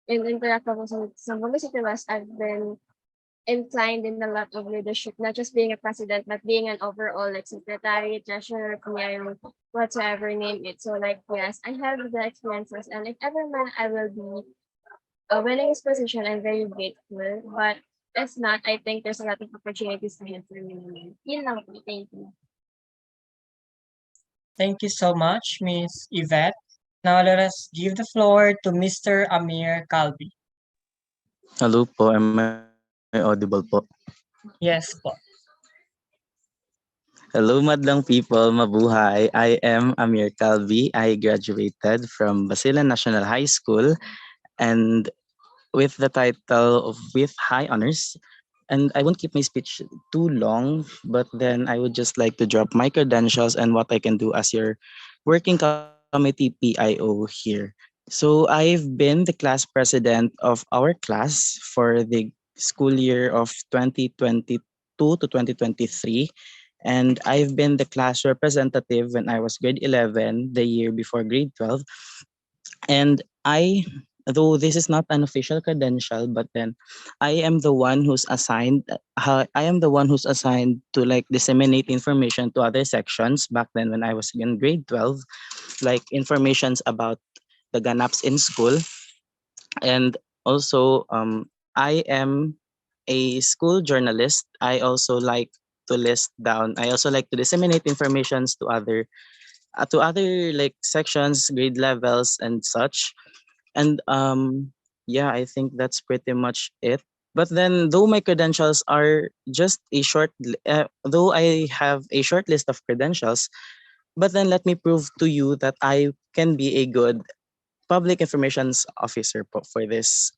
in Interactive sa City West, I've been inclined in a lot of leadership, not just being a president, but being an overall like secretary, treasurer, PIO, whatever name it. So like yes, I have the experiences, and if ever man I will be winning this position, I'm very grateful. But if not, I think there's a lot of opportunities ahead for me. Yun lang po. Thank you. Thank you so much, Miss Yvette. Now let us give the floor to Mr. Amir Kalbi. Hello po, am I audible po? Yes po. Hello madlang people, mabuhay. I am Amir Calvi. I graduated from Basilan National High School and with the title of with high honors. And I won't keep my speech too long, but then I would just like to drop my credentials and what I can do as your working committee PIO here. So I've been the class president of our class for the school year of 2022 to 2023. And I've been the class representative when I was grade 11, the year before grade 12. And though this is not an official credential, but then I am the one who's assigned to like disseminate information to other sections back then when I was in grade 12, like informations about the ganaps in school. And also, I am a school journalist. I also like to disseminate informations to other like sections, grade levels, and such. And yeah, I think that's pretty much it. But then, though my credentials are just though I have a short list of credentials, but then let me prove to you that I can be a good public informations officer po for this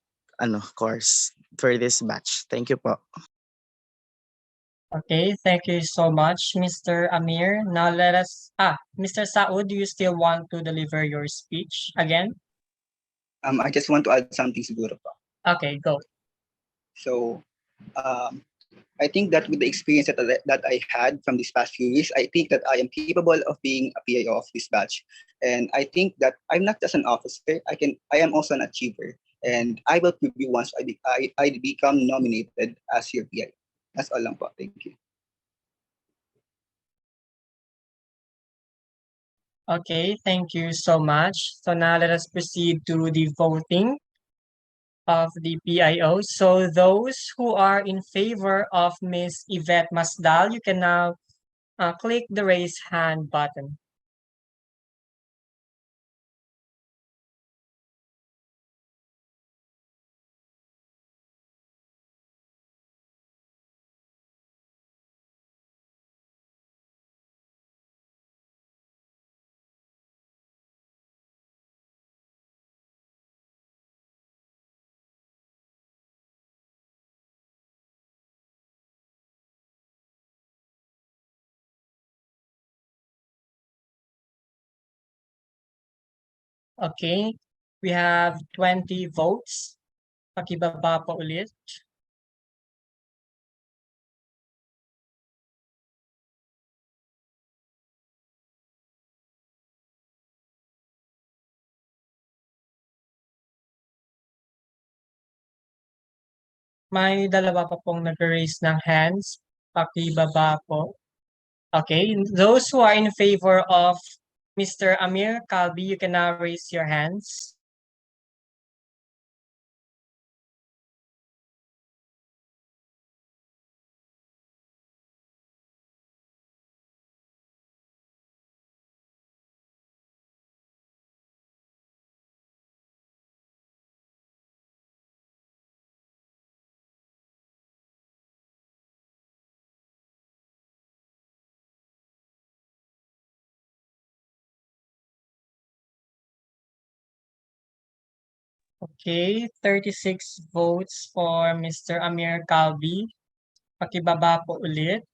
course, for this batch. Thank you po. Okay, thank you so much, Mr. Amir. Now Mr. Saud, do you still want to deliver your speech again? I just want to add something siguro po. Okay, go. So, I think that with the experience that I had from these past few years, I think that I am capable of being a PIO of this batch. And I think that I'm not just an officer, I am also an achiever. And I will prove you once I become nominated as your PIO. That's all lang po. Thank you. Okay, thank you so much. So now let us proceed to the voting of the PIO. So those who are in favor of Miss Yvette Masdal, you can now click the raise hand button. Okay, we have 20 votes. Pakibaba po ulit. May dalawa pa pong nag-raise ng hands. Pakibaba po. Okay, those who are in favor of Mr. Amir Kalbi, you can now raise your hands. Okay, 36 votes for Mr. Amir Kalbi. Pakibaba po ulit.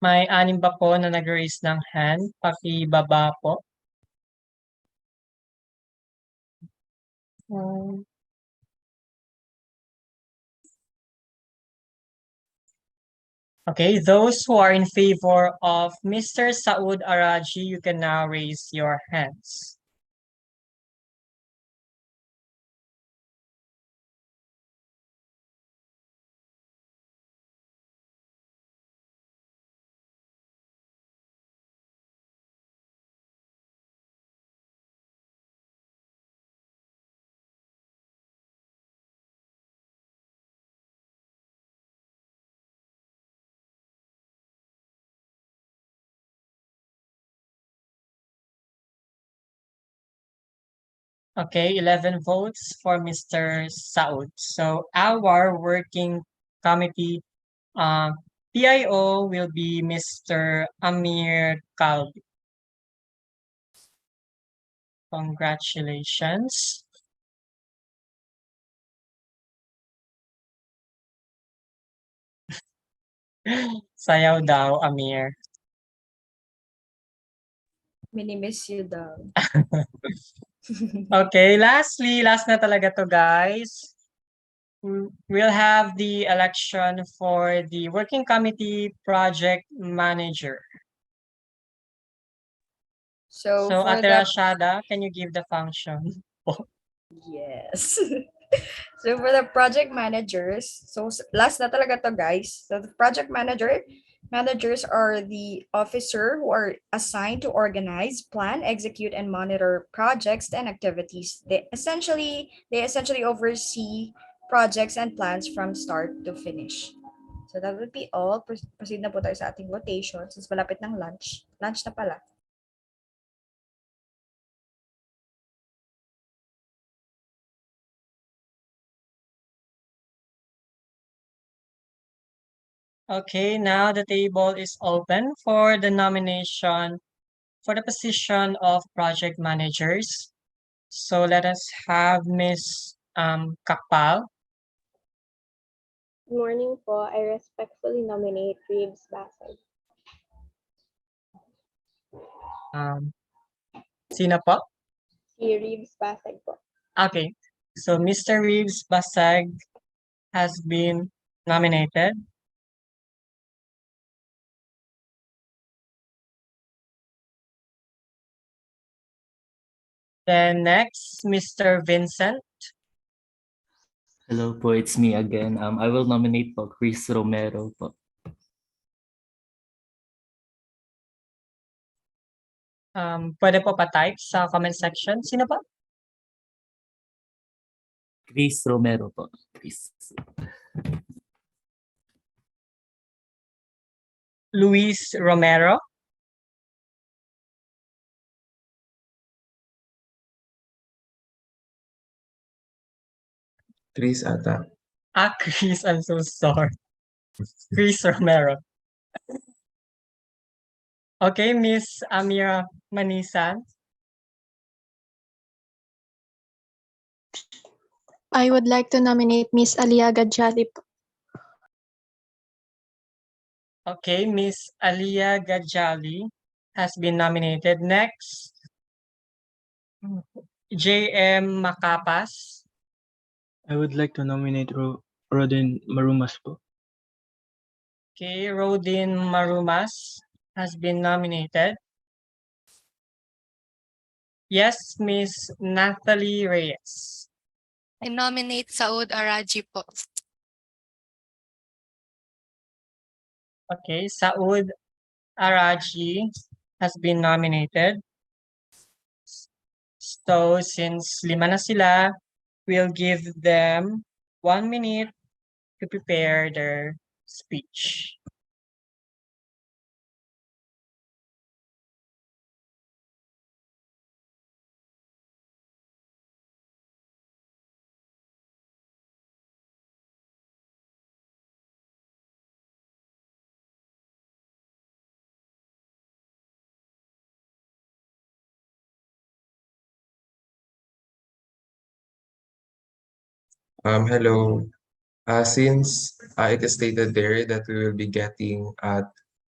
May 6 pa po na nag-raise ng hand. Pakibaba po. Okay, those who are in favor of Mr. Saud Araji, you can now raise your hands. Okay, 11 votes for Mr. Saud. So our working committee PIO will be Mr. Amir Kalbi. Congratulations. Sayaw daw, Amir. Minimiss you daw. Okay, last na talaga to, guys. We'll have the election for the working committee project manager. So for Ate the Rashada, can you give the function? Yes. So for the project managers, so last na talaga to, guys. So the project managers are the officer who are assigned to organize, plan, execute, and monitor projects and activities. They essentially oversee projects and plans from start to finish. So that would be all. Proceed na po tayo sa ating votation since malapit ng lunch. Lunch na pala. Okay, now the table is open for the nomination for the position of project managers. So let us have Miss Kakpal. Good morning po. I respectfully nominate Reeves Basay. Sino po? Si Reeves Basay po. Okay, so Mr. Reeves Basag has been nominated. Then next, Mr. Vincent. Hello po, it's me again. I will nominate po Chris Romero po. Pwede po pa-type sa comment section. Sino po? Chris Romero po. Chris. Luis Romero. Chris ata. Chris, I'm so sorry. Chris Romero. Okay, Miss Amira Manisan. I would like to nominate Miss Alia Gadjali po. Okay, Miss Alia Gajali has been nominated. Next, J.M. Macapas. I would like to nominate Rodin Marumas po. Okay, Rodin Marumas has been nominated. Yes, Miss Nathalie Reyes. I nominate Saud Araji po. Okay, Saud Araji has been nominated. So since lima na sila, we'll give them 1 minute to prepare their speech. Hello. Since it is stated there that we will be getting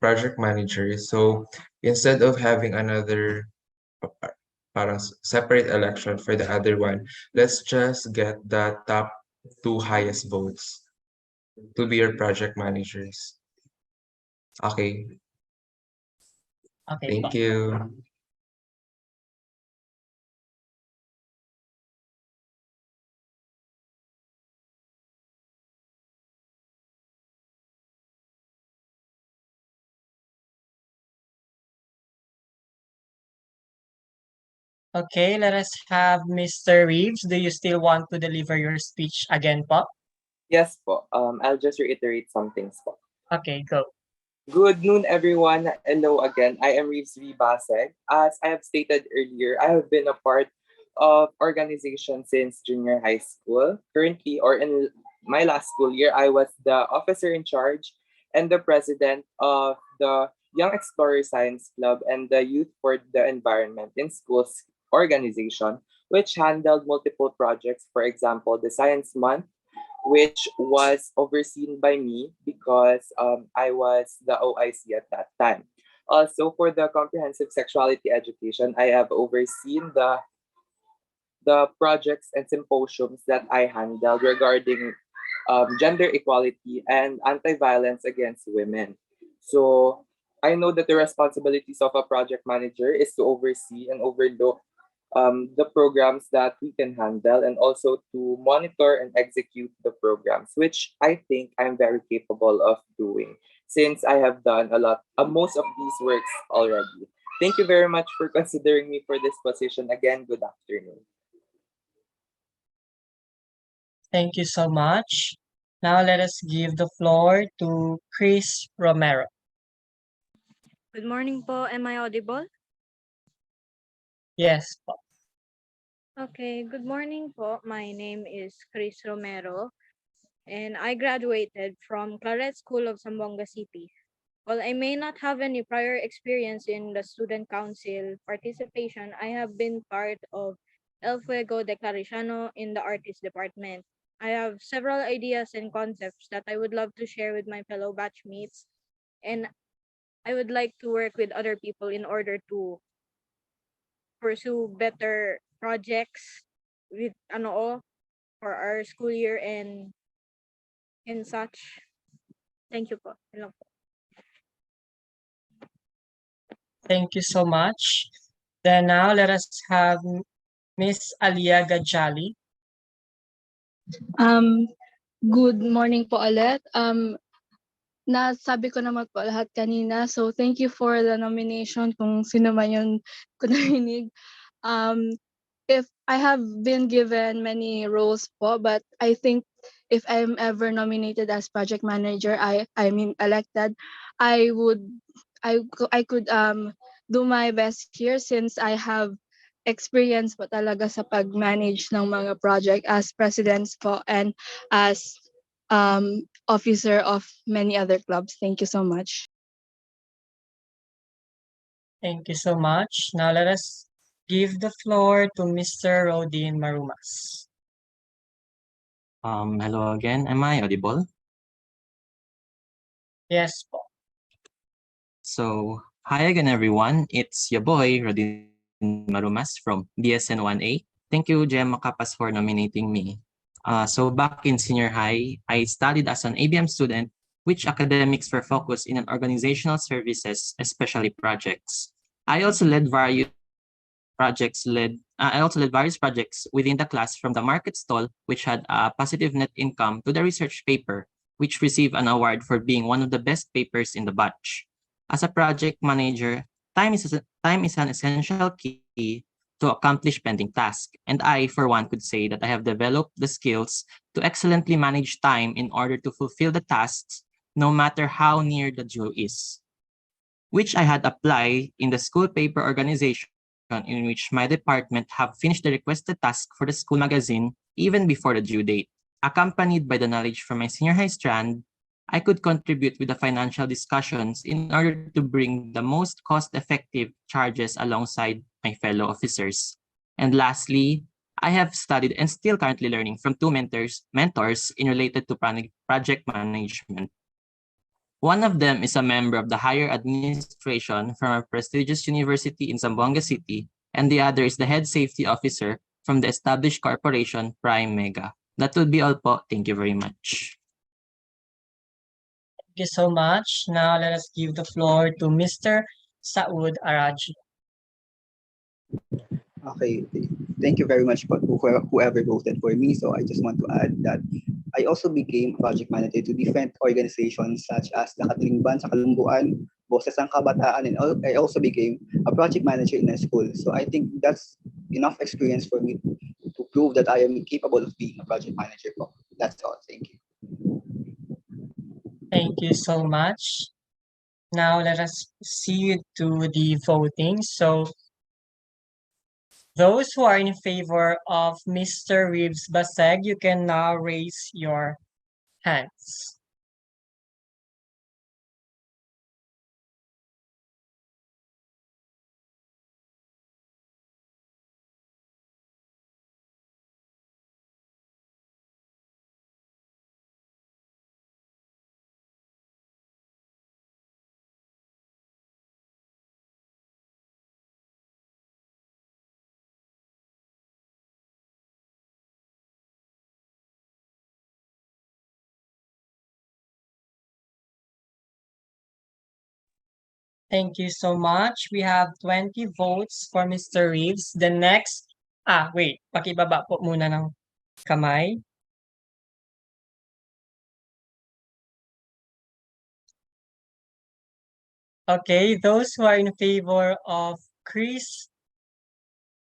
project managers, so instead of having another parang separate election for the other one, let's just get the top 2 highest votes to be your project managers. Okay. Okay. Thank you. Okay, let us have Mr. Reeves. Do you still want to deliver your speech again po? Yes po. I'll just reiterate some things po. Okay, go. Good noon, everyone. Hello again. I am Reeves V. Baseg. As I have stated earlier, I have been a part of organization since junior high school. Currently, or in my last school year, I was the officer in charge and the president of the Young Explorer Science Club and the Youth for the Environment in Schools organization, which handled multiple projects. For example, the Science Month, which was overseen by me because I was the OIC at that time. Also, for the comprehensive sexuality education, I have overseen the projects and symposiums that I handled regarding gender equality and anti-violence against women. So I know that the responsibilities of a project manager is to oversee and overlook the programs that we can handle and also to monitor and execute the programs, which I think I'm very capable of doing since I have done most of these works already. Thank you very much for considering me for this position. Again, good afternoon. Thank you so much. Now let us give the floor to Chris Romero. Good morning po. Am I audible? Yes po. Okay, good morning po. My name is Chris Romero. and I graduated from Claret School of Zamboanga City. While I may not have any prior experience in the student council participation, I have been part of El Fuego de Clariciano in the artist department. I have several ideas and concepts that I would love to share with my fellow batchmates, and I would like to work with other people in order to pursue better projects with for our school year and such. Thank you po. Hello po. Thank you so much. Then now let us have Miss Alia Gajali. Um, Good morning po ulit. Nasabi ko naman po lahat kanina. So, thank you for the nomination kung sino man yung narinig. Um, if I have been given many roles po, but I think if I'm ever nominated as project manager, I mean elected, I would I could do my best here since I have experience po talaga sa pag-manage ng mga project as presidents po and as officer of many other clubs. Thank you so much. Thank you so much. Now let us give the floor to Mr. Rodin Marumas. Hello again. Am I audible? Yes po. So, hi again, everyone. It's your boy, Rodin Marumas from BSN1A. Thank you, Jem Makapas, for nominating me. So back in senior high, I studied as an ABM student, which academics were focused in an organizational services, especially projects. I also led various projects within the class, from the market stall, which had a positive net income, to the research paper, which received an award for being one of the best papers in the batch. As a project manager, time is an essential key to accomplish pending tasks, and I, for one, could say that I have developed the skills to excellently manage time in order to fulfill the tasks, no matter how near the due is, which I had applied in the school paper organization, in which my department have finished the requested task for the school magazine even before the due date. Accompanied by the knowledge from my senior high strand, I could contribute with the financial discussions in order to bring the most cost-effective charges alongside my fellow officers. And lastly, I have studied and still currently learning from two mentors in related to project management. One of them is a member of the higher administration from a prestigious university in Zamboanga City, and the other is the head safety officer from the established corporation Prime Mega. That would be all po. Thank you very much. Thank you so much. Now let us give the floor to Mr. Saud Araji. Okay, thank you very much for whoever voted for me. So I just want to add that I also became project manager to different organizations such as the Katilingban sa Kalumbuan, Boses ang Kabataan, and I also became a project manager in a school. So I think that's enough experience for me to prove that I am capable of being a project manager. That's all. Thank you. Thank you so much. Now let us see to the voting. So those who are in favor of Mr. Reeves Baseg, you can now raise your hands. Thank you so much. We have 20 votes for Mr. Reeves. The next, wait, pakibaba po muna ng kamay. Okay, those who are in favor of Chris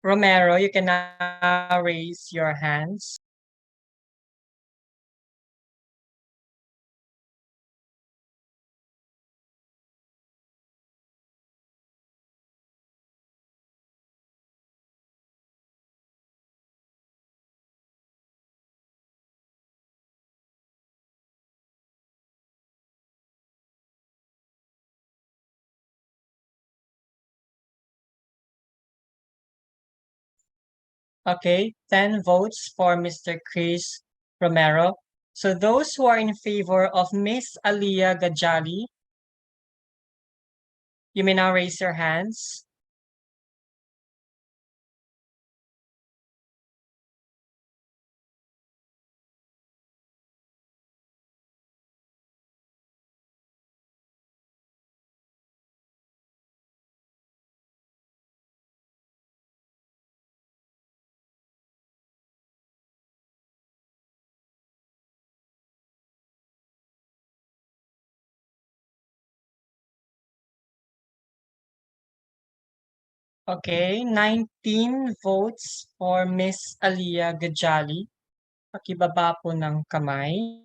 Romero, you can now raise your hands. Okay, 10 votes for Mr. Chris Romero. So those who are in favor of Miss Aliyah Gajali, you may now raise your hands. Okay, 19 votes for Miss Aliyah Gajali. Pakibaba po ng kamay.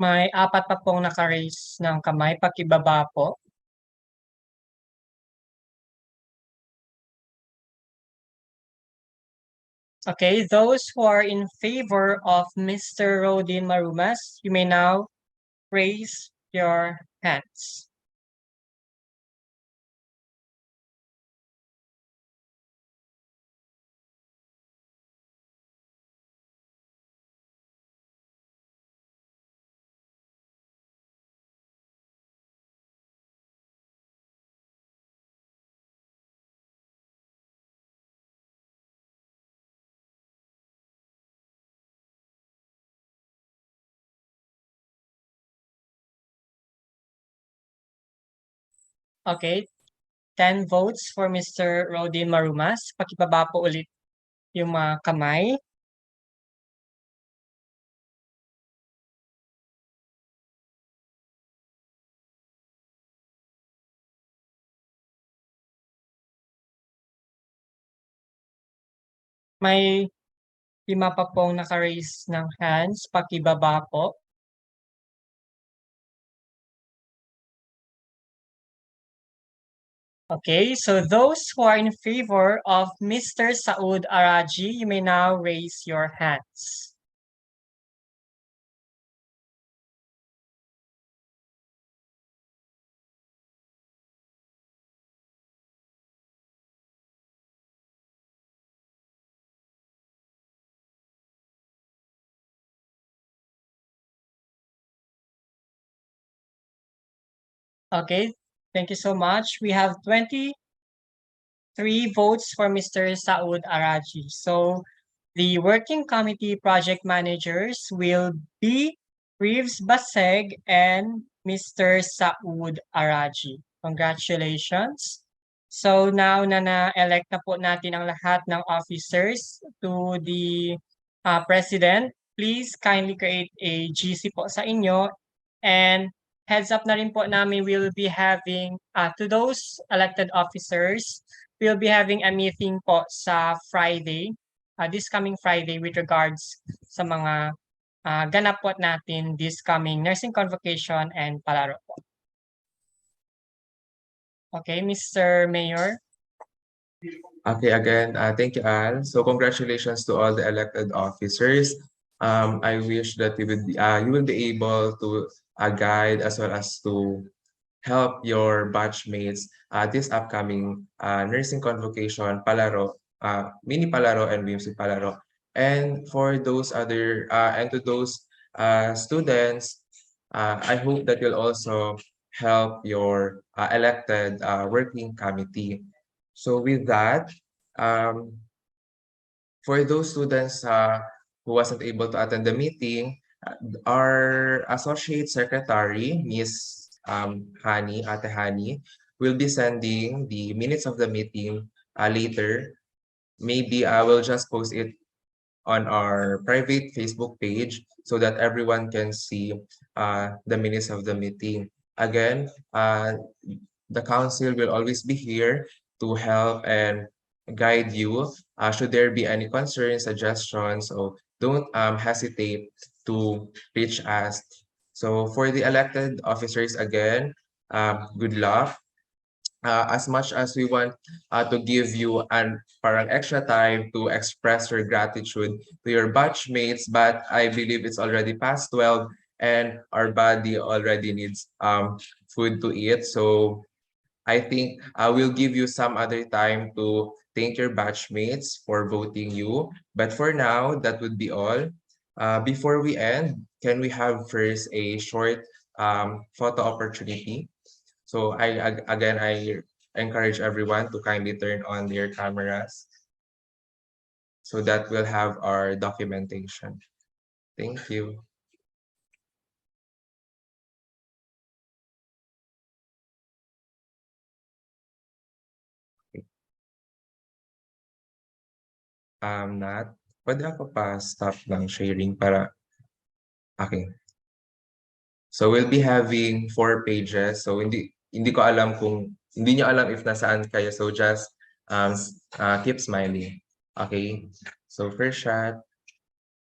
May 4 pa pong naka-raise ng kamay. Pakibaba po. Okay, those who are in favor of Mr. Rodin Marumas, you may now raise your hands. Okay, 10 votes for Mr. Rodin Marumas. Pakibaba po ulit yung mga kamay. May 5 pa pong naka-raise ng hands. Pakibaba po. Okay, so those who are in favor of Mr. Saud Araji, you may now raise your hands. Okay, thank you so much. We have 23 votes for Mr. Saud Araji. So the working committee project managers will be Reeves Baseg and Mr. Saud Araji. Congratulations. So now na na-elect na po natin ang lahat ng officers to the president, please kindly create a GC po sa inyo, and heads up na rin po namin we'll be having to those elected officers, we'll be having a meeting po sa Friday, this coming Friday, with regards sa mga ganap po natin this coming nursing convocation and palaro po. Okay, Mr. Mayor. Okay, again, thank you, Al. So congratulations to all the elected officers. I wish that you will be able to guide as well as to help your batchmates this upcoming nursing convocation, palaro, mini palaro and WMSU palaro. And for those other, and to those students, I hope that you'll also help your elected working committee. So with that, for those students who wasn't able to attend the meeting, our Associate Secretary, Ms. Ate Hani, will be sending the minutes of the meeting later. Maybe I will just post it on our private Facebook page so that everyone can see the minutes of the meeting. Again, the council will always be here to help and guide you. Should there be any concerns, suggestions, so don't hesitate to reach us. So for the elected officers, again, good luck. as much as we want to give you an parang extra time to express your gratitude to your batchmates, but I believe it's already past 12 and our body already needs food to eat. So I think I will give you some other time to thank your batchmates for voting you. But for now, that would be all. Before we end, can we have first a short photo opportunity? So I encourage everyone to kindly turn on their cameras so that we'll have our documentation. Thank you. Nat, pwede ako pa stop ng sharing para, okay. So we'll be having 4 pages. So hindi ko alam kung, hindi niyo alam if nasaan kayo. So just keep smiling. Okay. So first shot,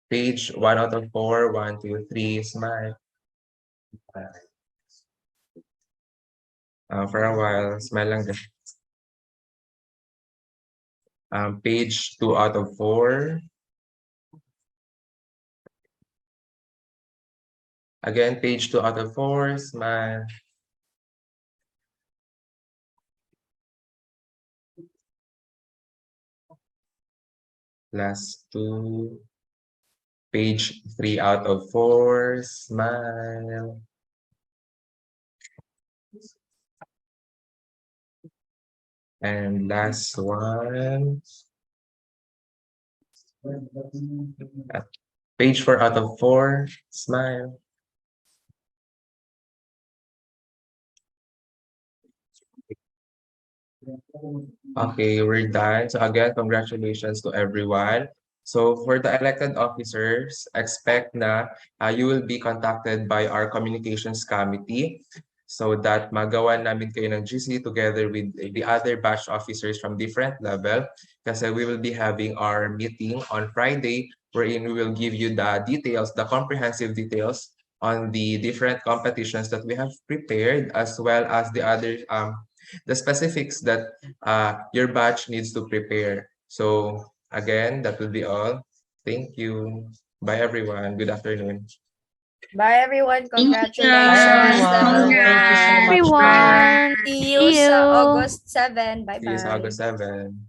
page 1 out of 4, 1, 2, 3, smile. For a while, smile lang din. Page 2 out of 4. Again, page 2 out of 4, smile. Last 2. Page 3 out of 4, smile. And last one. Page 4 out of 4, smile. Okay, we're done. So again, congratulations to everyone. So for the elected officers, expect na you will be contacted by our communications committee so that magawa namin kayo ng GC together with the other batch officers from different level kasi we will be having our meeting on Friday wherein we will give you the details, the comprehensive details on the different competitions that we have prepared as well as the other the specifics that your batch needs to prepare. So again, that will be all. Thank you. Bye everyone. Good afternoon. Bye everyone. Bye Congratulations. everyone. Thank you so much po. Everyone. See you See sa you. August 7. See you sa August Bye-bye. 7.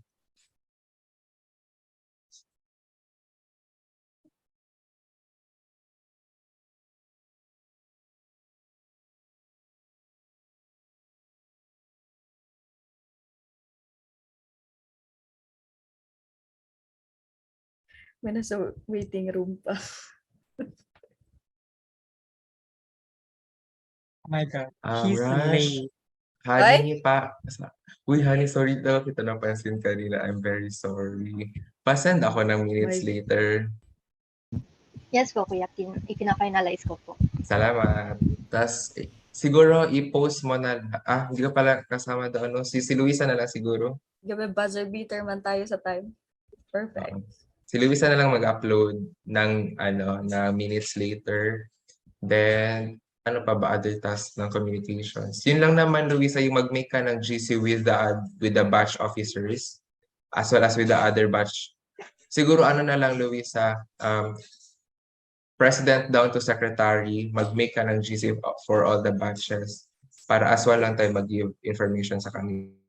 May nasa waiting room pa. Oh my God, he's Rush, late. honey, Uy, honey, sorry daw kita napansin kanina. I'm very sorry. Pasend ako ng minutes My- later. Yes po, Kuya Kim. Ipina-finalize ko po. Salamat. Tapos, siguro i-post mo na, hindi ka pala kasama doon, no? Si Luisa na lang siguro. Gabi buzzer beater man tayo sa time. Perfect. Si Luisa na lang mag-upload ng, na minutes later. Then, ano pa ba other tasks ng communications? Yun lang naman, Luisa, yung mag-make ka ng GC with the batch officers as well as with the other batch. Siguro ano na lang, Luisa, president down to secretary, mag-make ka ng GC for all the batches para as well lang tayo mag-give information sa kanila.